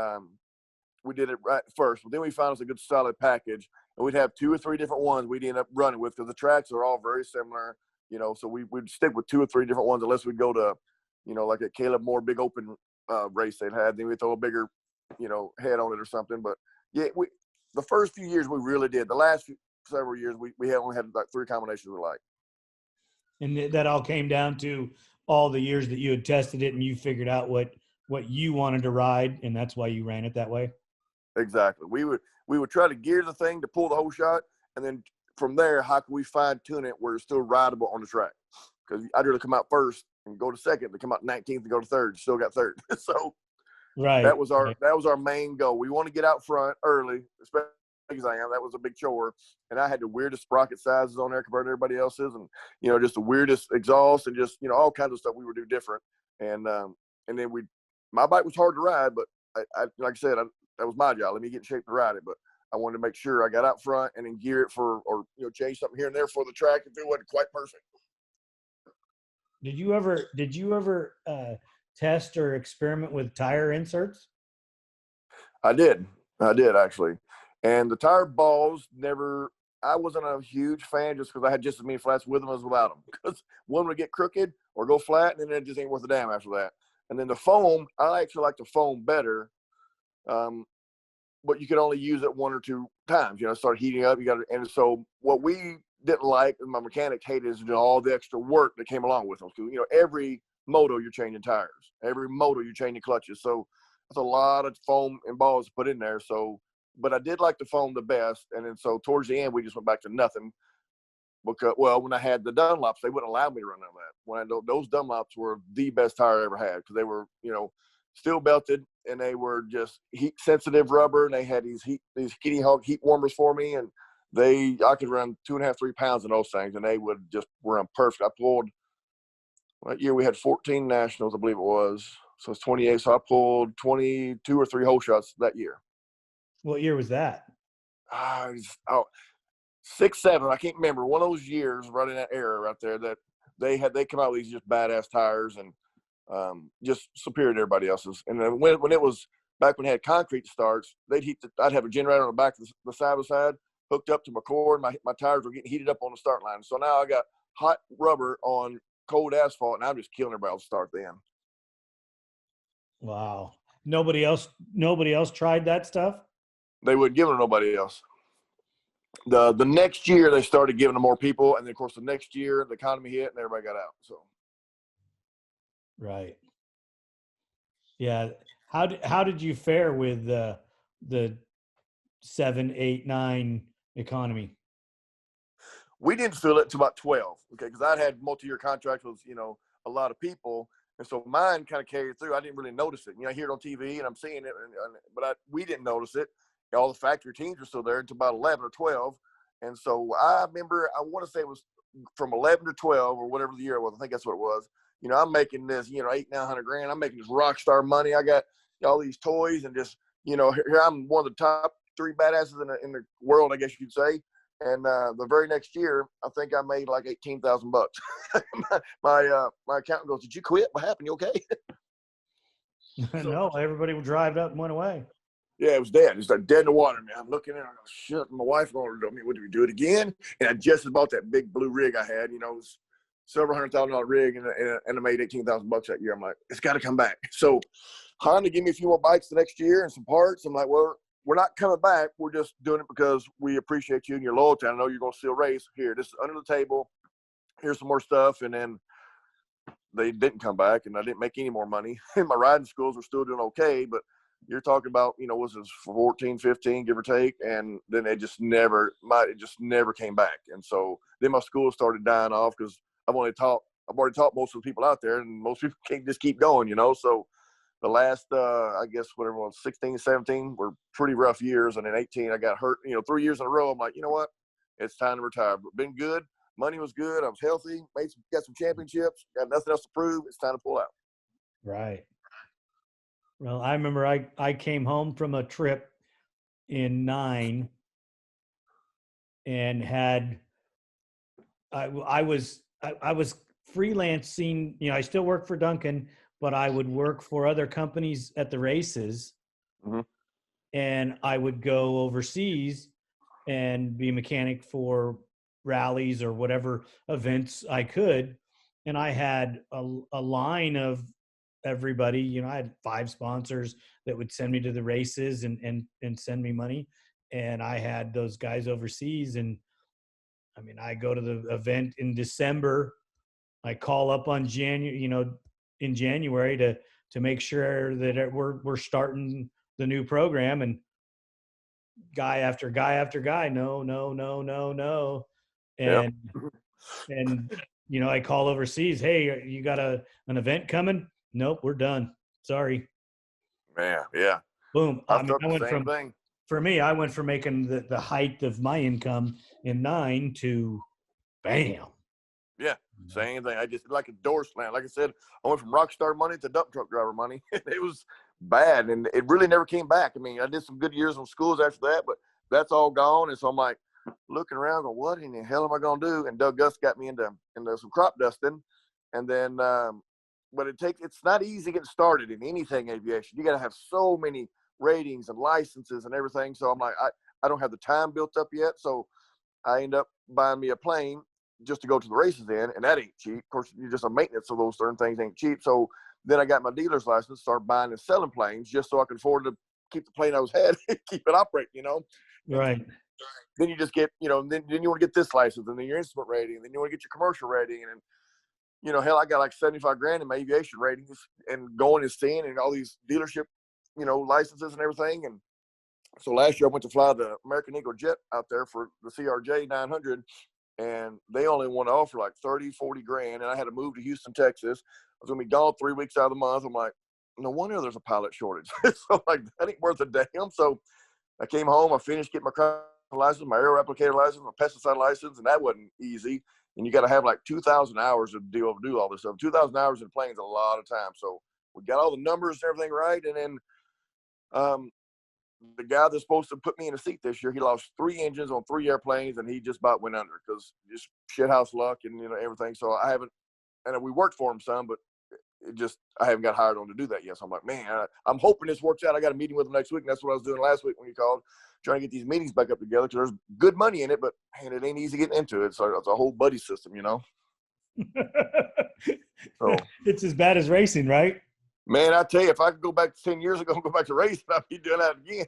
Speaker 2: we did it right first. But then we found us a good solid package, and we'd have 2 or 3 different ones we'd end up running with because the tracks are all very similar, so we'd stick with 2 or 3 different ones unless we'd go to, like a Caleb Moore big open race they'd had. Then we'd throw a bigger, head on it or something. But, yeah, the first few years we really did. The last several years we had only had like 3 combinations we liked.
Speaker 1: And that all came down to all the years that you had tested it and you figured out what you wanted to ride, and that's why you ran it that way?
Speaker 2: Exactly. We would try to gear the thing to pull the whole shot, and then from there, how can we fine tune it where it's still rideable on the track? Because I'd rather come out first and go to second than come out 19th and go to third. Still got third. So
Speaker 1: right.
Speaker 2: That was our main goal. We want to get out front early, especially as I am. That was a big chore, and I had the weirdest sprocket sizes on there compared to everybody else's, and just the weirdest exhaust and just all kinds of stuff we would do different. And then my bike was hard to ride, but I like I said, that was my job. Let me get in shape to ride it, but I wanted to make sure I got out front and then gear it or change something here and there for the track if it wasn't quite perfect.
Speaker 1: Did you ever test or experiment with tire inserts?
Speaker 2: I did actually, and the tire balls I wasn't a huge fan just because I had just as many flats with them as without them. Because one would get crooked or go flat, and then it just ain't worth a damn after that. And then the foam, I actually like the foam better. But you could only use it 1 or 2 times. Start heating up. And so what we didn't like, and my mechanic hated, is all the extra work that came along with them. So every moto you're changing tires, every moto you're changing clutches. So that's a lot of foam and balls to put in there. So, but I did like the foam the best. And then so towards the end, we just went back to nothing. Because when I had the Dunlops, they wouldn't allow me to run on that. When those Dunlops were the best tire I ever had because they were steel belted, and they were just heat sensitive rubber, and they had these Kitty Hawk heat warmers for me, and I could run 2.5, 3 pounds in those things, and they would just run perfect. I pulled that year we had 14 nationals, I believe it was, so it's 28. So I pulled 22 or 3 whole shots that year.
Speaker 1: What year was that?
Speaker 2: 6, 7, I can't remember. One of those years right in that era right there that they come out with these just badass tires and just superior to everybody else's. And then when it was back when they had concrete starts, I'd have a generator on the back of the side by side hooked up to my core, and my tires were getting heated up on the start line. So now I got hot rubber on cold asphalt, and I'm just killing everybody else to start then.
Speaker 1: Wow. Nobody else tried that stuff?
Speaker 2: They wouldn't give it to nobody else. The next year they started giving to more people, and then of course the next year the economy hit and everybody got out. So
Speaker 1: right. Yeah. How did you fare with the 7, 8, 9 economy?
Speaker 2: We didn't feel it until about 12, okay, because I'd had multi-year contracts with a lot of people, and so mine kind of carried through. I didn't really notice it. I hear it on TV and I'm seeing it, but we didn't notice it. All the factory teams were still there until about 11 or 12, And so I remember, I want to say it was from 11 to 12 or whatever the year was. I think that's what it was. You know, I'm making this, you know, 800-900 grand. I'm making this rock star money. I got all these toys and just, you know, here I'm one of the top 3 badasses in the world, I guess you'd say. And the very next year, I think I made like $18,000. My accountant goes, "Did you quit? What happened? You okay?"
Speaker 1: No, everybody would drive up and went away.
Speaker 2: Yeah, it was dead. It's like dead in the water, man. I'm looking at it. I go, shit. My wife going to me, "What, do we do it again?" And I just bought that big blue rig I had. You know, it was several $100,000 rig, and I made $18,000 that year. I'm like, it's got to come back. So Honda gave me a few more bikes the next year and some parts. I'm like, well, we're not coming back. We're just doing it because we appreciate you and your loyalty. I know you're going to still race. Here, this is under the table. Here's some more stuff. And then they didn't come back, and I didn't make any more money. And my riding schools were still doing okay, but you're talking about, you know, was it 14, 15, give or take, and then it just never came back. And so then my school started dying off because I've already taught most of the people out there, and most people can't just keep going, you know. So the last, I guess, whatever it was, 16, 17 were pretty rough years. And in 18, I got hurt, you know, 3 years in a row. I'm like, you know what? It's time to retire. But been good. Money was good. I was healthy. Got some championships. Got nothing else to prove. It's time to pull out.
Speaker 1: Right. Well, I remember I came home from a trip in 9 and I was freelancing. You know, I still work for Duncan, but I would work for other companies at the races, and I would go overseas and be a mechanic for rallies or whatever events I could. And I had a line of everybody. You know, I had 5 sponsors that would send me to the races and send me money. And I had those guys overseas. And I mean, I go to the event in December. I call up on in January to make sure that we're starting the new program, and guy after guy after guy, no. And you know, I call overseas, "Hey, you got an event coming?" "Nope, we're done. Sorry."
Speaker 2: Yeah.
Speaker 1: Boom.
Speaker 2: I
Speaker 1: I mean,
Speaker 2: felt the same thing.
Speaker 1: for me, I went from making the height of my income in 9 to bam.
Speaker 2: Yeah, same thing. I just like a door slam. Like I said, I went from rock star money to dump truck driver money. It was bad, and it really never came back. I mean, I did some good years on schools after that, but that's all gone. And so I'm like looking around, going, "What in the hell am I going to do?" And Doug Gus got me into some crop dusting, and then, but it's not easy getting started in anything aviation. You got to have so many ratings and licenses and everything. So I'm like, I don't have the time built up yet. So I end up buying me a plane just to go to the races in, and that ain't cheap. Of course, you're just a maintenance of those certain things ain't cheap. So then I got my dealer's license, started buying and selling planes just so I could afford to keep the plane I was had, keep it operating, you know.
Speaker 1: Right.
Speaker 2: Then you just get, you know, then you want to get this license, and then your instrument rating, and then you want to get your commercial rating, and you know, hell, I got like 75 grand in my aviation ratings, and going and seeing and all these dealership, you know, licenses and everything. And so last year I went to fly the American Eagle jet out there for the CRJ 900. And they only want to offer like 30, 40 grand. And I had to move to Houston, Texas. I was going to be gone 3 weeks out of the month. I'm like, no wonder there's a pilot shortage. So like, that ain't worth a damn. So I came home, I finished getting my crop license, my aero applicator license, my pesticide license, and that wasn't easy. And you got to have like 2,000 hours to do all this stuff. 2,000 hours in a plane is a lot of time. So we got all the numbers and everything right. And then the guy that's supposed to put me in a seat this year, he lost 3 engines on 3 airplanes, and he just about went under because just shithouse luck and, you know, everything. So I haven't, and we worked for him some, but I haven't got hired on to do that yet. So I'm like, man, I'm hoping this works out. I got a meeting with him next week, and that's what I was doing last week when you called, trying to get these meetings back up together because there's good money in it, but man, it ain't easy getting into it. So it's a whole buddy system, you know. So
Speaker 1: it's as bad as racing, right?
Speaker 2: Man, I tell you, if I could go back 10 years ago and go back to racing, I'd be doing that again.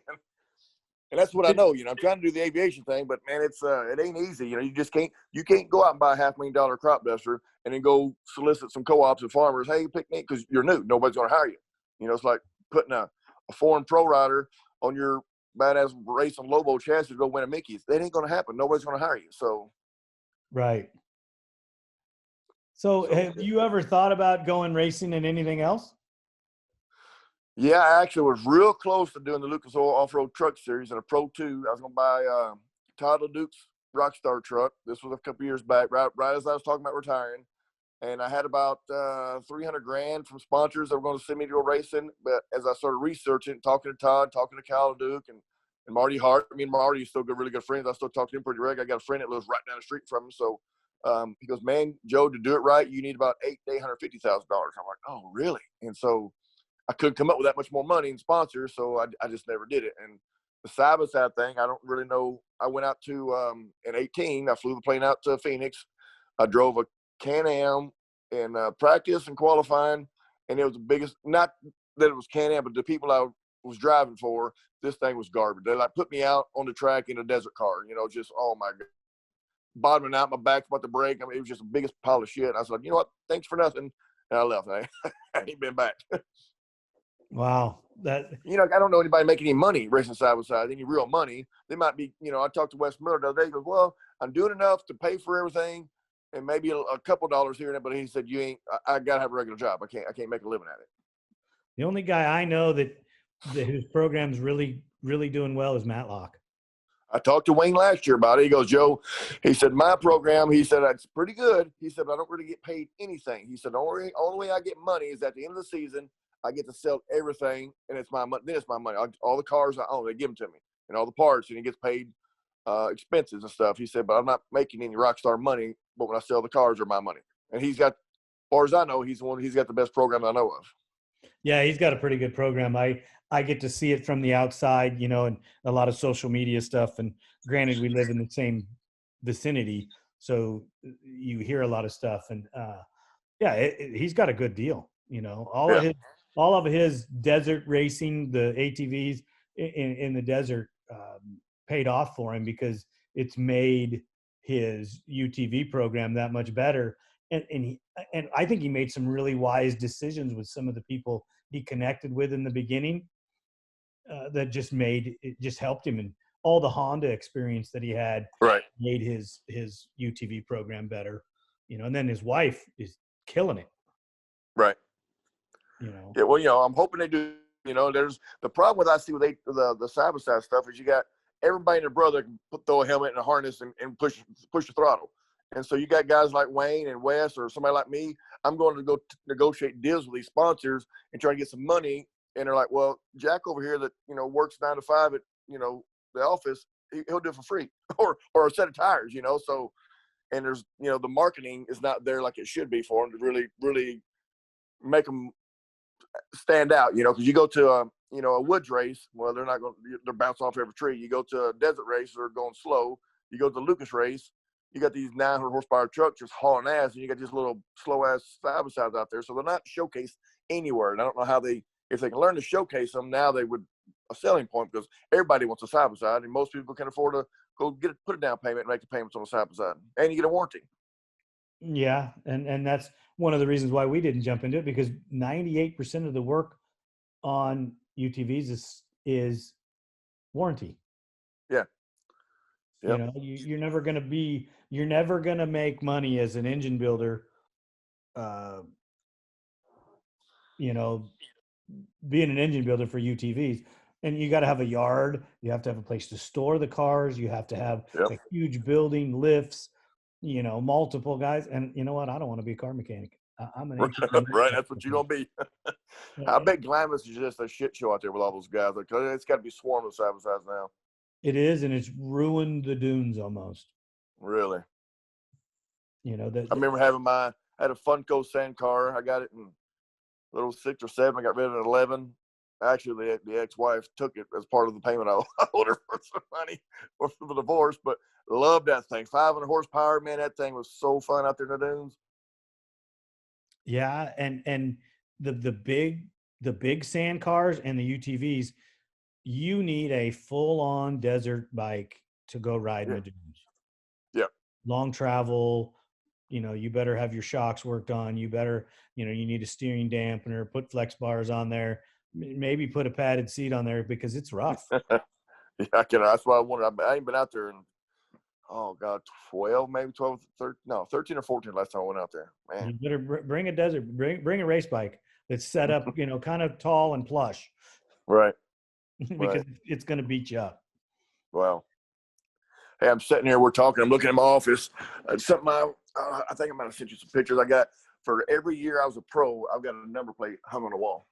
Speaker 2: And that's what I know. You know, I'm trying to do the aviation thing, but man, it ain't easy. You know, you can't go out and buy a $500,000 crop duster and then go solicit some co-ops and farmers. Hey, pick me, because you're new. Nobody's going to hire you. You know, it's like putting a foreign pro rider on your badass racing Lobo chassis to go win a Mickey's. That ain't going to happen. Nobody's going to hire you. So,
Speaker 1: right. So have you ever thought about going racing in anything else?
Speaker 2: Yeah, I actually was real close to doing the Lucas Oil Off-Road Truck Series in a Pro 2. I was going to buy Todd LeDuc's Rockstar truck. This was a couple years back, right as I was talking about retiring. And I had about $300,000 from sponsors that were going to send me to go racing. But as I started researching, talking to Todd, talking to Kyle Duke, and Marty Hart, me and Marty are still really good friends. I still talk to him pretty regularly. I got a friend that lives right down the street from him. So he goes, man, Joe, to do it right, you need about $850,000. I'm like, oh, really? And so I couldn't come up with that much more money in sponsors, so I just never did it. And the side-by-side thing, I don't really know. I went out to in 18. I flew the plane out to Phoenix. I drove a Can-Am in practice and qualifying, and it was the biggest. Not that it was Can-Am, but the people I was driving for, this thing was garbage. They like put me out on the track in a desert car. Just oh my god, bottoming out, my back's about to break. I mean, it was just the biggest pile of shit. I was like, you know what? Thanks for nothing, and I left. I ain't been back.
Speaker 1: Wow.
Speaker 2: I don't know anybody making any money racing side by side, any real money. They might be, I talked to Wes Miller the other day. He goes, well, I'm doing enough to pay for everything and maybe a couple dollars here and there. But he said, I got to have a regular job. I can't make a living at it.
Speaker 1: The only guy I know that his program's really, really doing well is Matlock.
Speaker 2: I talked to Wayne last year about it. He goes, Joe, he said, my program, he said, it's pretty good. He said, but I don't really get paid anything. He said, the only way I get money is at the end of the season. I get to sell everything, and it's my money. Then it's my money. All the cars I own, they give them to me, and all the parts, and he gets paid expenses and stuff. He said, but I'm not making any Rockstar money, but when I sell the cars, are my money. And he's got, as far as I know, he's got the best program I know of.
Speaker 1: Yeah, he's got a pretty good program. I get to see it from the outside, and a lot of social media stuff. And granted, we live in the same vicinity, so you hear a lot of stuff. And he's got a good deal. All of his desert racing, the ATVs in the desert, paid off for him because it's made his UTV program that much better. And I think he made some really wise decisions with some of the people he connected with in the beginning that just helped him. And all the Honda experience that he had made his UTV program better. And then his wife is killing it.
Speaker 2: Right. Yeah, well, I'm hoping they do. There's the problem with the side-by-side stuff is you got everybody and their brother can throw a helmet and a harness and push the throttle. And so you got guys like Wayne and Wes or somebody like me. I'm going to go negotiate deals with these sponsors and try to get some money. And they're like, well, Jack over here that, works 9 to 5 at, the office, he'll do it for free or a set of tires, So, and there's, the marketing is not there like it should be for them to really, really make them stand out, because you go to a woods race, well, they're bouncing off every tree. You go to a desert race, they're going slow. You go to the Lucas race, you got these 900 horsepower trucks just hauling ass, and you got these little slow ass side-by-sides out there. So they're not showcased anywhere. And I don't know how if they can learn to showcase them, now they would a selling point because everybody wants a side-by-side, and most people can afford to go put a down payment and make the payments on a side-by-side, and you get a warranty.
Speaker 1: Yeah, and that's one of the reasons why we didn't jump into it, because 98% of the work on UTVs is warranty.
Speaker 2: Yeah.
Speaker 1: Yep. You're never going to make money as an engine builder, being an engine builder for UTVs. And you got to have a yard. You have to have a place to store the cars. You have to have a huge building, lifts, multiple guys. And you know what? I don't want to be a car mechanic. I'm an ATV.
Speaker 2: Right. That's what you're going to be. I bet Glamis is just a shit show out there with all those guys. Because it's got to be swarming with side-by-sides now.
Speaker 1: It is, and it's ruined the dunes almost.
Speaker 2: Really?
Speaker 1: I
Speaker 2: remember I had a Funko sand car. I got it in little 6 or 7. I got rid of it at 11. Actually, the ex-wife took it as part of the payment I owed her for some money for the divorce, but loved that thing. 500 horsepower, man, that thing was so fun out there in the dunes.
Speaker 1: Yeah, and the big sand cars and the UTVs, you need a full-on desert bike to go ride in the dunes.
Speaker 2: Yeah.
Speaker 1: Long travel, you better have your shocks worked on. You better, you need a steering dampener, put flex bars on there, maybe put a padded seat on there because it's rough.
Speaker 2: Yeah, that's what I wanted. I ain't been out there in, 12, maybe 12, 13, no, 13 or 14 last time I went out there. Man.
Speaker 1: You better bring a race bike that's set up, kind of tall and plush.
Speaker 2: Right.
Speaker 1: Because it's going to beat you up.
Speaker 2: Well, hey, I'm sitting here, we're talking, I'm looking at my office. Something I think I might have sent you some pictures I got. For every year I was a pro, I've got a number plate hung on the wall.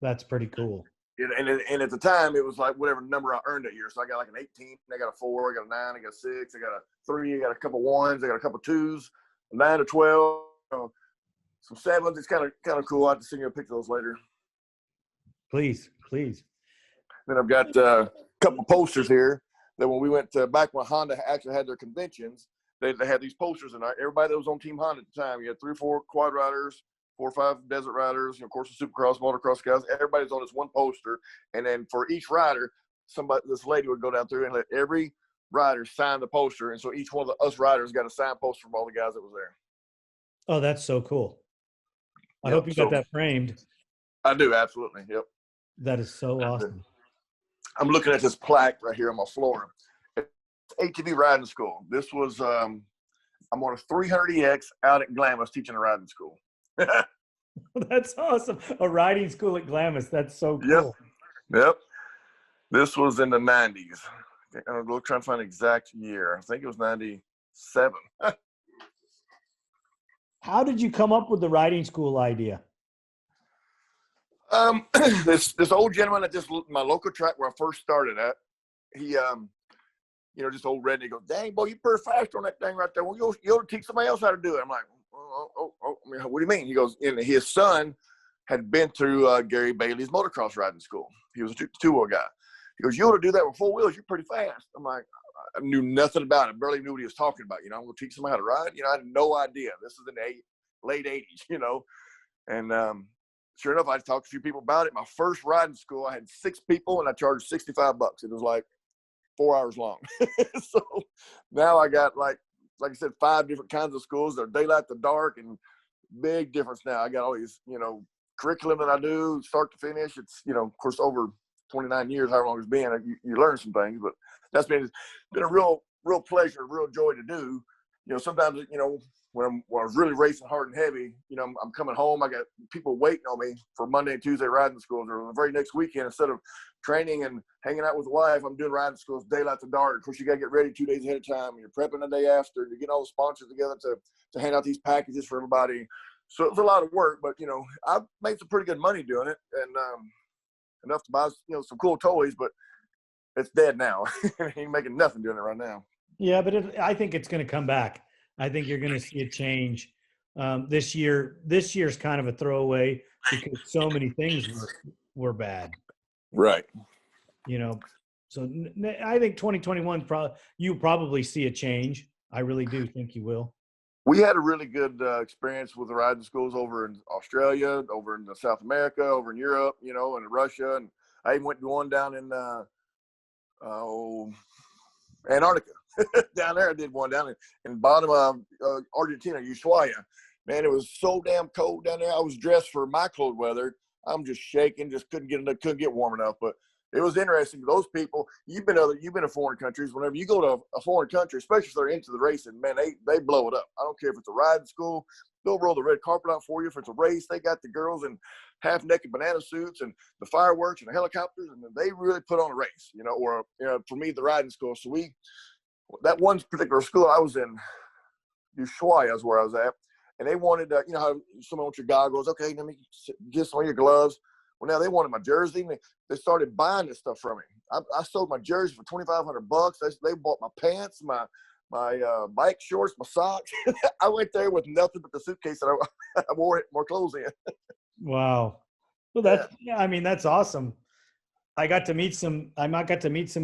Speaker 1: That's pretty cool.
Speaker 2: And at the time, it was like whatever number I earned that year. So I got like an 18, I got a 4, I got a 9, I got a 6, I got a 3, I got a couple 1s, I got a couple 2s, a 9 to 12, some 7s. It's kind of cool. I'll have to send you a picture of those later.
Speaker 1: Please.
Speaker 2: Then I've got a couple posters here that when we went back when Honda actually had their conventions, they had these posters, and everybody that was on Team Honda at the time, you had 3 or 4 quad riders, 4 or 5 desert riders, of course, the Supercross, motocross guys. Everybody's on this one poster, and then for each rider, this lady would go down through and let every rider sign the poster, and so each one of us riders got a signed poster from all the guys that was there.
Speaker 1: Oh, that's so cool. I hope you got that framed.
Speaker 2: I do, absolutely. Yep.
Speaker 1: That is so awesome.
Speaker 2: I'm looking at this plaque right here on my floor. It's ATV riding school. This was I'm on a 300EX out at Glamis teaching a riding school.
Speaker 1: That's awesome. A riding school at Glamis. That's so cool.
Speaker 2: Yep. This was in the 90s. I'm going to try and find the exact year. I think it was 97.
Speaker 1: How did you come up with the riding school idea?
Speaker 2: This old gentleman at my local track where I first started at, he just old redneck goes, "Dang, boy, you pretty fast on that thing right there. Well, you ought to teach somebody else how to do it." I'm like, what do you mean? He goes, and his son had been through Gary Bailey's motocross riding school. He was a two-wheel guy. He goes, "You ought to do that with 4 wheels. You're pretty fast." I'm like, I knew nothing about it. Barely knew what he was talking about. I'm going to teach somebody how to ride. I had no idea. This is in the late 80s, and sure enough, I talked to a few people about it. My first riding school, I had 6 people, and I charged $65. It was like 4 hours long. So now I got like I said, 5 different kinds of schools. They're daylight to dark, and big difference now. I got all these, curriculum that I do start to finish. It's, of course, over 29 years, however long it's been, you learn some things, but that's been a real pleasure, real joy to do. Sometimes, when I was really racing hard and heavy, I'm coming home. I got people waiting on me for Monday and Tuesday riding schools, or the very next weekend, instead of training and hanging out with the wife, I'm doing riding schools daylight to dark. Of course, you got to get ready 2 days ahead of time. You're prepping the day after. You're getting all the sponsors together to hand out these packages for everybody. So it's a lot of work, but, I've made some pretty good money doing it, and enough to buy, some cool toys, but it's dead now. Ain't making nothing doing it right now.
Speaker 1: Yeah, but I think it's going to come back. I think you're going to see a change this year. This year's kind of a throwaway because so many things were bad.
Speaker 2: Right.
Speaker 1: So I think 2021 you'll probably see a change. I really do think you will.
Speaker 2: We had a really good experience with the riding schools over in Australia, over in South America, over in Europe, and Russia, and I even went to one down in Antarctica. Down there, I did one down in bottom of Argentina, Ushuaia. Man, it was so damn cold down there. I was dressed for my cold weather. I'm just shaking, just couldn't get warm enough. But it was interesting. Those people, you've been in foreign countries. Whenever you go to a foreign country, especially if they're into the racing, man, they blow it up. I don't care if it's a riding school. They'll roll the red carpet out for you. If it's a race, they got the girls in half-naked banana suits and the fireworks and the helicopters, and they really put on a race, or for me, the riding school. So that one particular school I was in, Ushuaia is where I was at, and they wanted, how someone wants your goggles. Okay, let me get some of your gloves. Well, now they wanted my jersey. They started buying this stuff from me. I sold my jersey for $2,500. They bought my pants, my bike shorts, my socks. I went there with nothing but the suitcase that I wore more clothes in.
Speaker 1: Wow. Well, that's awesome. I got to meet some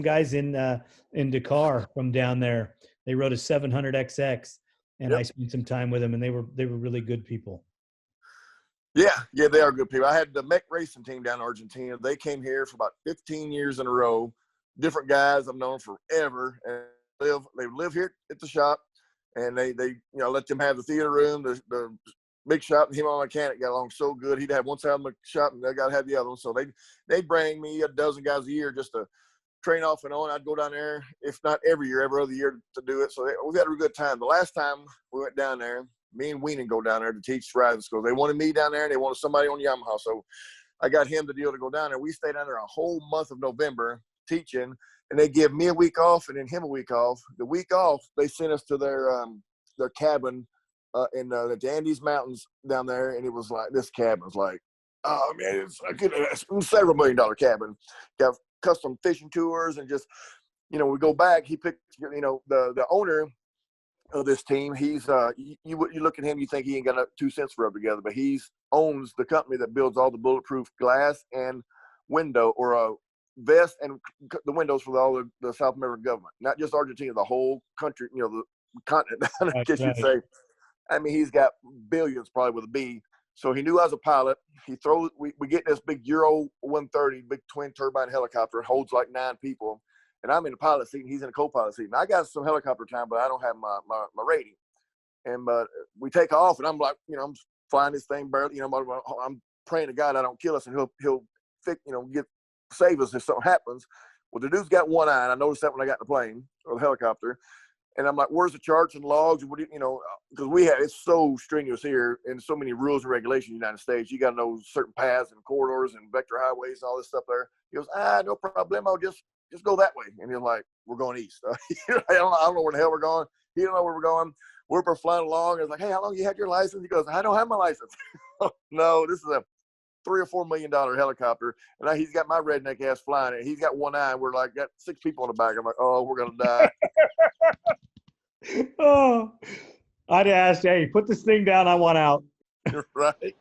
Speaker 1: guys in Dakar from down there. They rode a 700XX, and I spent some time with them, and they were really good people.
Speaker 2: Yeah, they are good people. I had the Mech racing team down in Argentina. They came here for about 15 years in a row. Different guys I've known forever, and they live here at the shop, and they let them have the theater room, the big shop, and him and my mechanic got along so good. He'd have one side of the shop, and they got to have the other one. So they bring me a dozen guys a year just to train off and on. I'd go down there, if not every year, every other year to do it. So we've had a good time. The last time we went down there, me and Weenan go down there to teach riding school. They wanted me down there, and they wanted somebody on Yamaha. So I got him the deal to go down there. We stayed down there a whole month of November teaching, and they give me a week off and then him a week off. The week off, they sent us to their cabin in the Andes Mountains down there, and it was like, this cabin was like, oh man, it's a several $1 million cabin. Got custom fishing tours, and just, we go back. He picked, the owner of this team. He's you look at him, you think he ain't got 2 cents to rub together, but he's owns the company that builds all the bulletproof glass and window or vest and the windows for all the South American government, not just Argentina, the whole country, the continent, I guess you'd say. I mean, he's got billions, probably with a B. So he knew I was a pilot. We get this big Euro 130, big twin turbine helicopter, holds like 9 people. And I'm in the pilot seat, and he's in the co-pilot seat. And I got some helicopter time, but I don't have my rating. And but we take off, and I'm like, I'm flying this thing barely. I'm praying to God I don't kill us, and he'll fix, save us if something happens. Well, the dude's got one eye, and I noticed that when I got in the plane or the helicopter. And I'm like, where's the charts and logs? What because it's so strenuous here, and so many rules and regulations in the United States. You got to know certain paths and corridors and vector highways and all this stuff there. He goes, no problemo, just go that way. And you're like, we're going east. I don't know where the hell we're going. He don't know where we're going. We're flying along. I was like, hey, how long you had your license? He goes, I don't have my license. No, this is a $3 or $4 million helicopter, and he's got my redneck ass flying it. He's got one eye. And we're like, got 6 people in the back. I'm like, oh, we're gonna die.
Speaker 1: Oh, I'd asked, hey, put this thing down. I want out.
Speaker 2: Right.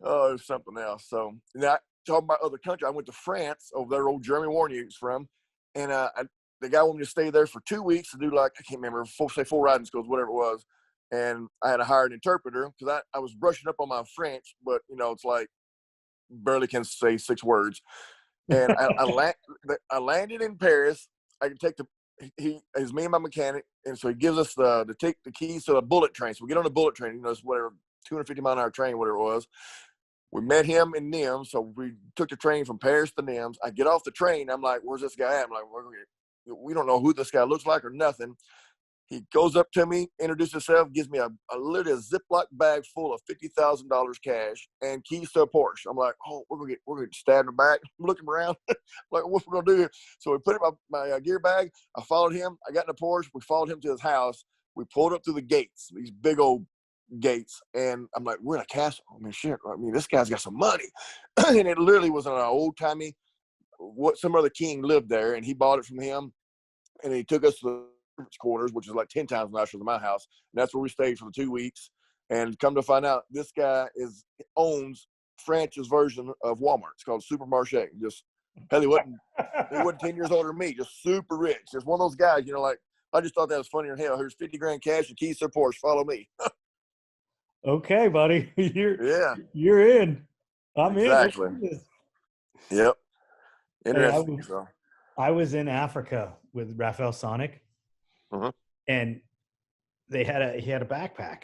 Speaker 2: Oh, it's something else. So now, talking about other countries, I went to France, over there, old Jeremy Warning's from, and the guy wanted me to stay there for 2 weeks to do, like, I can't remember, 4 riding schools, whatever it was. And I had to hire an interpreter because I was brushing up on my French, but it's like barely can say 6 words. And I landed in Paris. I could take he's me and my mechanic, and so he gives us the keys to a bullet train. So we get on a bullet train, it's whatever 250-mile-an-hour train, whatever it was. We met him in Nimes, so we took the train from Paris to Nimes. I get off the train. I'm like, where's this guy at? I'm like, we don't know who this guy looks like or nothing. He goes up to me, introduces himself, gives me a little Ziploc bag full of $50,000 cash and keys to a Porsche. I'm like, oh, we're gonna get stabbed in the back. I'm looking around, like, what's we gonna do here? So we put in my gear bag. I followed him. I got in the Porsche. We followed him to his house. We pulled up through the gates, these big old gates, and I'm like, we're in a castle. I mean, shit. I mean, this guy's got some money, and it literally was an old timey. Some other king lived there, and he bought it from him, and he took us to the quarters, which is like 10 times nicer than my house, and that's where we stayed for the 2 weeks. And come to find out, this guy owns France's version of Walmart. It's called Supermarché. Just hell, he wasn't 10 years older than me, just super rich. Just one of those guys, like, I just thought that was funny as hell. Here's 50 grand cash and keys to a Porsche. Follow me.
Speaker 1: Okay, buddy. You're in. I'm
Speaker 2: exactly.
Speaker 1: in.
Speaker 2: Yep.
Speaker 1: Interesting. Hey, I was in Africa with Raphael Sonic.
Speaker 2: Uh-huh.
Speaker 1: And he had a backpack,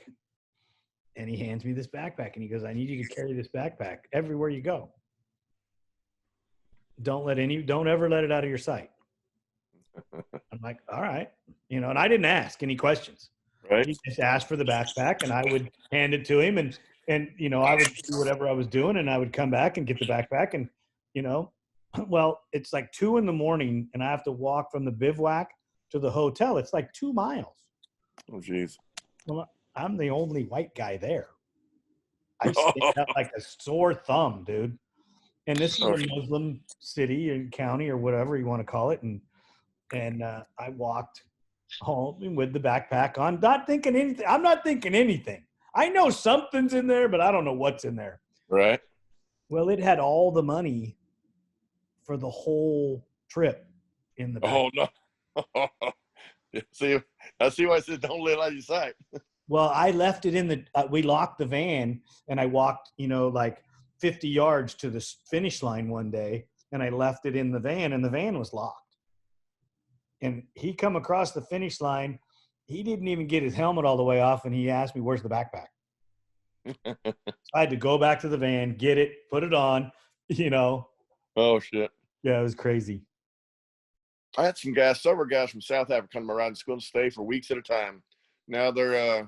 Speaker 1: and he hands me this backpack, and he goes, I need you to carry this backpack everywhere you go. Don't ever let it out of your sight. I'm like, all right. And I didn't ask any questions.
Speaker 2: Right.
Speaker 1: He just asked for the backpack, and I would hand it to him, and I would do whatever I was doing, and I would come back and get the backpack, and well, it's like 2 a.m, and I have to walk from the bivouac to the hotel. It's like 2 miles.
Speaker 2: Oh, geez.
Speaker 1: Well, I'm the only white guy there. I stick out like a sore thumb, dude. And this is a Muslim city and county or whatever you want to call it. And I walked home with the backpack on, not thinking anything. I'm not thinking anything. I know something's in there, but I don't know what's in there.
Speaker 2: Right.
Speaker 1: Well, it had all the money for the whole trip in the back.
Speaker 2: Oh, no. I see why I said don't let it out of your sight.
Speaker 1: Well, I left it we locked the van, and I walked, like 50 yards to the finish line one day, and I left it in the van, and the van was locked. And he come across the finish line. He didn't even get his helmet all the way off, and he asked me, where's the backpack? So I had to go back to the van, get it, put it on,
Speaker 2: Oh, shit.
Speaker 1: Yeah, it was crazy.
Speaker 2: I had several guys from South Africa come to my riding school and stay for weeks at a time. Now they're, I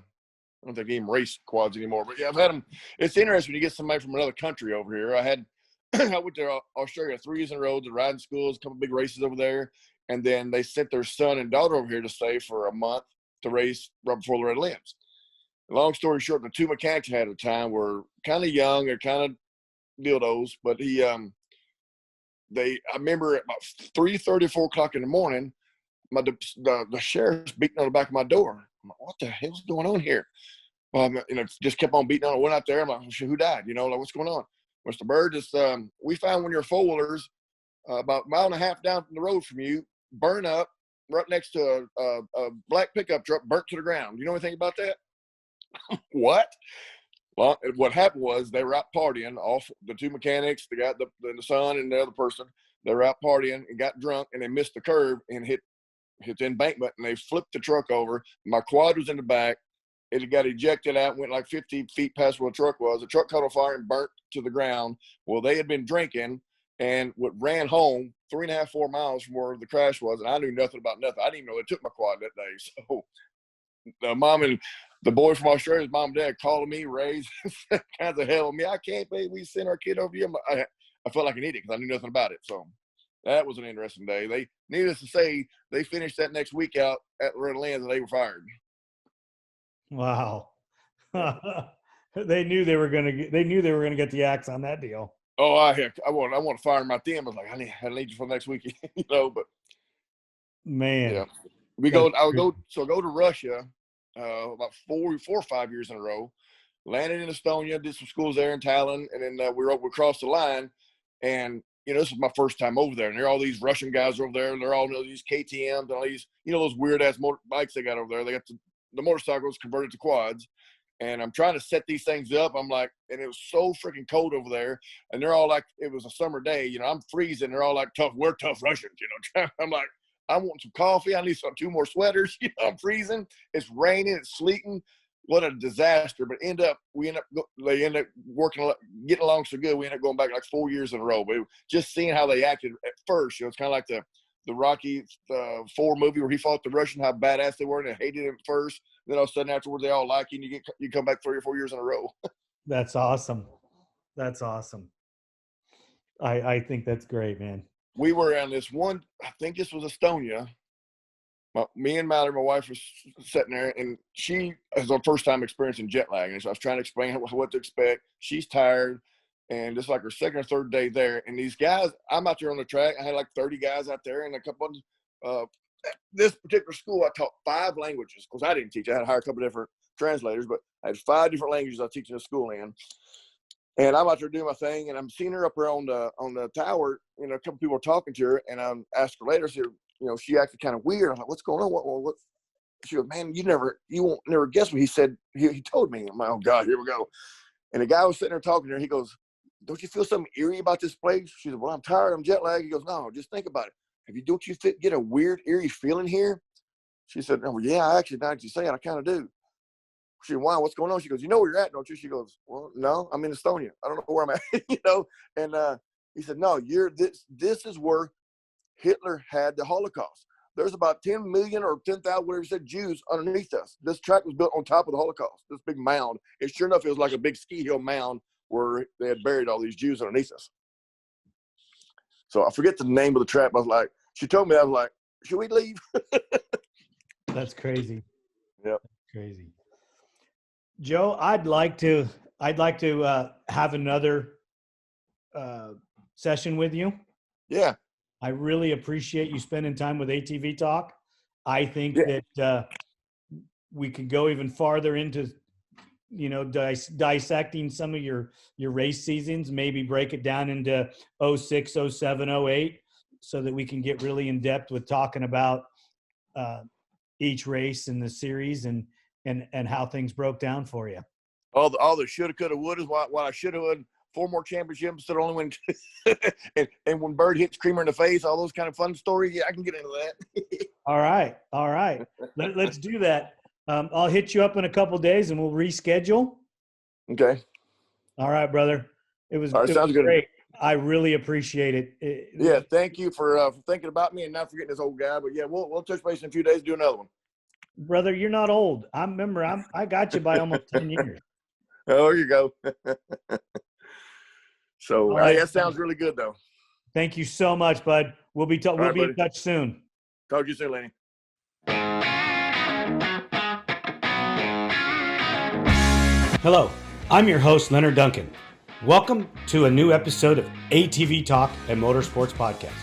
Speaker 2: don't think they even race quads anymore, but yeah, I've had them. It's interesting when you get somebody from another country over here. I had I went to Australia 3 years in a row to riding schools, a couple big races over there. And then they sent their son and daughter over here to stay for a month to race right before the Red Limbs. Long story short, the 2 mechanics I had at the time were kind of young or kind of dildos, but I remember at about 3:30, 4 o'clock in the morning, the sheriff's beating on the back of my door. I'm like, what the hell's going on here? Just kept on beating on it. Went out there. I'm like, who died? Like, what's going on? Mr. Byrd, we found one of your four-wheelers about a mile and a half down from the road from you, burn up right next to a black pickup truck, burnt to the ground. You know anything about that? What? Well, what happened was they were out partying. All the 2 mechanics, the guy, the son, and the other person. They were out partying and got drunk, and they missed the curve and hit the embankment, and they flipped the truck over. My quad was in the back. It got ejected out, went like 50 feet past where the truck was. The truck caught on fire and burnt to the ground. Well, they had been drinking and ran home 3.5, 4 miles from where the crash was, and I knew nothing about nothing. I didn't even know they took my quad that day. So the mom and the boy from Australia's mom and dad calling me, raised kinds of hell with me. I can't believe we sent our kid over to you. I felt like an idiot because I knew nothing about it. So that was an interesting day. They, needless to say, they finished that next week out at the Red Limbs and they were fired.
Speaker 1: Wow. They knew they were gonna get the axe on that deal.
Speaker 2: Oh, I want to fire them out them. I was like, I need you for next week, but
Speaker 1: man,
Speaker 2: yeah. Go to Russia about 4 or 5 years in a row. Landed in Estonia, did some schools there in Tallinn, and then we crossed the line. And this was my first time over there. And there are all these Russian guys over there, and they're all these KTMs and all these those weird ass bikes they got over there. They got the motorcycles converted to quads. And I'm trying to set these things up. I'm like, and it was so freaking cold over there. And they're all like, it was a summer day. I'm freezing. They're all like, we're tough Russians. I'm like, I want some coffee. I need 2 more sweaters. I'm freezing. It's raining. It's sleeting. What a disaster. But they end up working, getting along so good. We end up going back like 4 years in a row. But just seeing how they acted at first, it's kind of like the Rocky 4 movie where he fought the Russian, how badass they were, and they hated him at first. Then all of a sudden afterwards, they all like you, and you come back 3 or 4 years in a row.
Speaker 1: That's awesome. That's awesome. I think that's great, man. We
Speaker 2: were on this one, I think this was Estonia. Me and Mallory, my wife, was sitting there, and she is her first time experiencing jet lag. And so I was trying to explain what to expect. She's tired, and it's like her second or third day there. And these guys, I'm out there on the track. I had like 30 guys out there, and a couple of this particular school, I taught 5 languages because I didn't teach. I had to hire a couple of different translators, but I had 5 different languages I teach in the school in. And I'm out there doing my thing, and I'm seeing her up there on the tower. A couple people are talking to her, and I asked her later. She acted kind of weird. I'm like, "What's going on? What?" She goes, "Man, you won't never guess what he said. He told me." I'm like, "Oh God, here we go." And the guy was sitting there talking to her. He goes, "Don't you feel something eerie about this place?" She said, "Well, I'm tired. I'm jet lagged." He goes, "No, just think about it. Don't you get a weird, eerie feeling here?" She said, "Oh, well, yeah, I actually, now that you say it, I kind of do." She said, "Why? What's going on?" She goes, "You know where you're at, don't you?" She goes, "Well, no, I'm in Estonia. I don't know where I'm at." And he said, "No, this is where Hitler had the Holocaust. There's about 10 million or 10,000, whatever he said, Jews underneath us. This track was built on top of the Holocaust, this big mound. And sure enough, it was like a big ski hill mound where they had buried all these Jews underneath us." So I forget the name of the track. I was like, she told me, I was like, "Should we leave?"
Speaker 1: That's crazy.
Speaker 2: Yep.
Speaker 1: Crazy. Joe, I'd like to have another session with you.
Speaker 2: Yeah.
Speaker 1: I really appreciate you spending time with ATV Talk. I think that we could go even farther into, dissecting some of your race seasons, maybe break it down into 06, 07, 08, so that we can get really in depth with talking about each race in the series and how things broke down for you.
Speaker 2: All the shoulda, coulda, wouldas. What I shoulda won 4 more championships instead of only win. and when Byrd hits Creamer in the face, all those kind of fun stories. Yeah, I can get into that.
Speaker 1: All right. Let's do that. I'll hit you up in a couple days and we'll reschedule.
Speaker 2: Okay.
Speaker 1: All right, brother. It was
Speaker 2: sounds good.
Speaker 1: Great. I really appreciate it.
Speaker 2: Yeah, thank you for thinking about me and not forgetting this old guy. But yeah, we'll touch base in a few days, do another one.
Speaker 1: Brother, you're not old. I got you by almost 10 years.
Speaker 2: Oh, there you go. So
Speaker 1: All right.
Speaker 2: that sounds really good, though.
Speaker 1: Thank you so much, bud. We'll be
Speaker 2: right,
Speaker 1: in touch soon.
Speaker 2: Talk to you soon, Lenny.
Speaker 1: Hello, I'm your host, Leonard Duncan. Welcome to a new episode of ATV-TALK and Motorsports Podcast.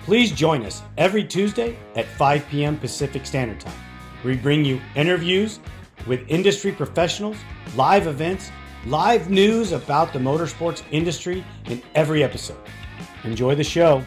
Speaker 1: Please join us every Tuesday at 5 p.m. Pacific Standard Time. We bring you interviews with industry professionals, live events, live news about the motorsports industry in every episode. Enjoy the show.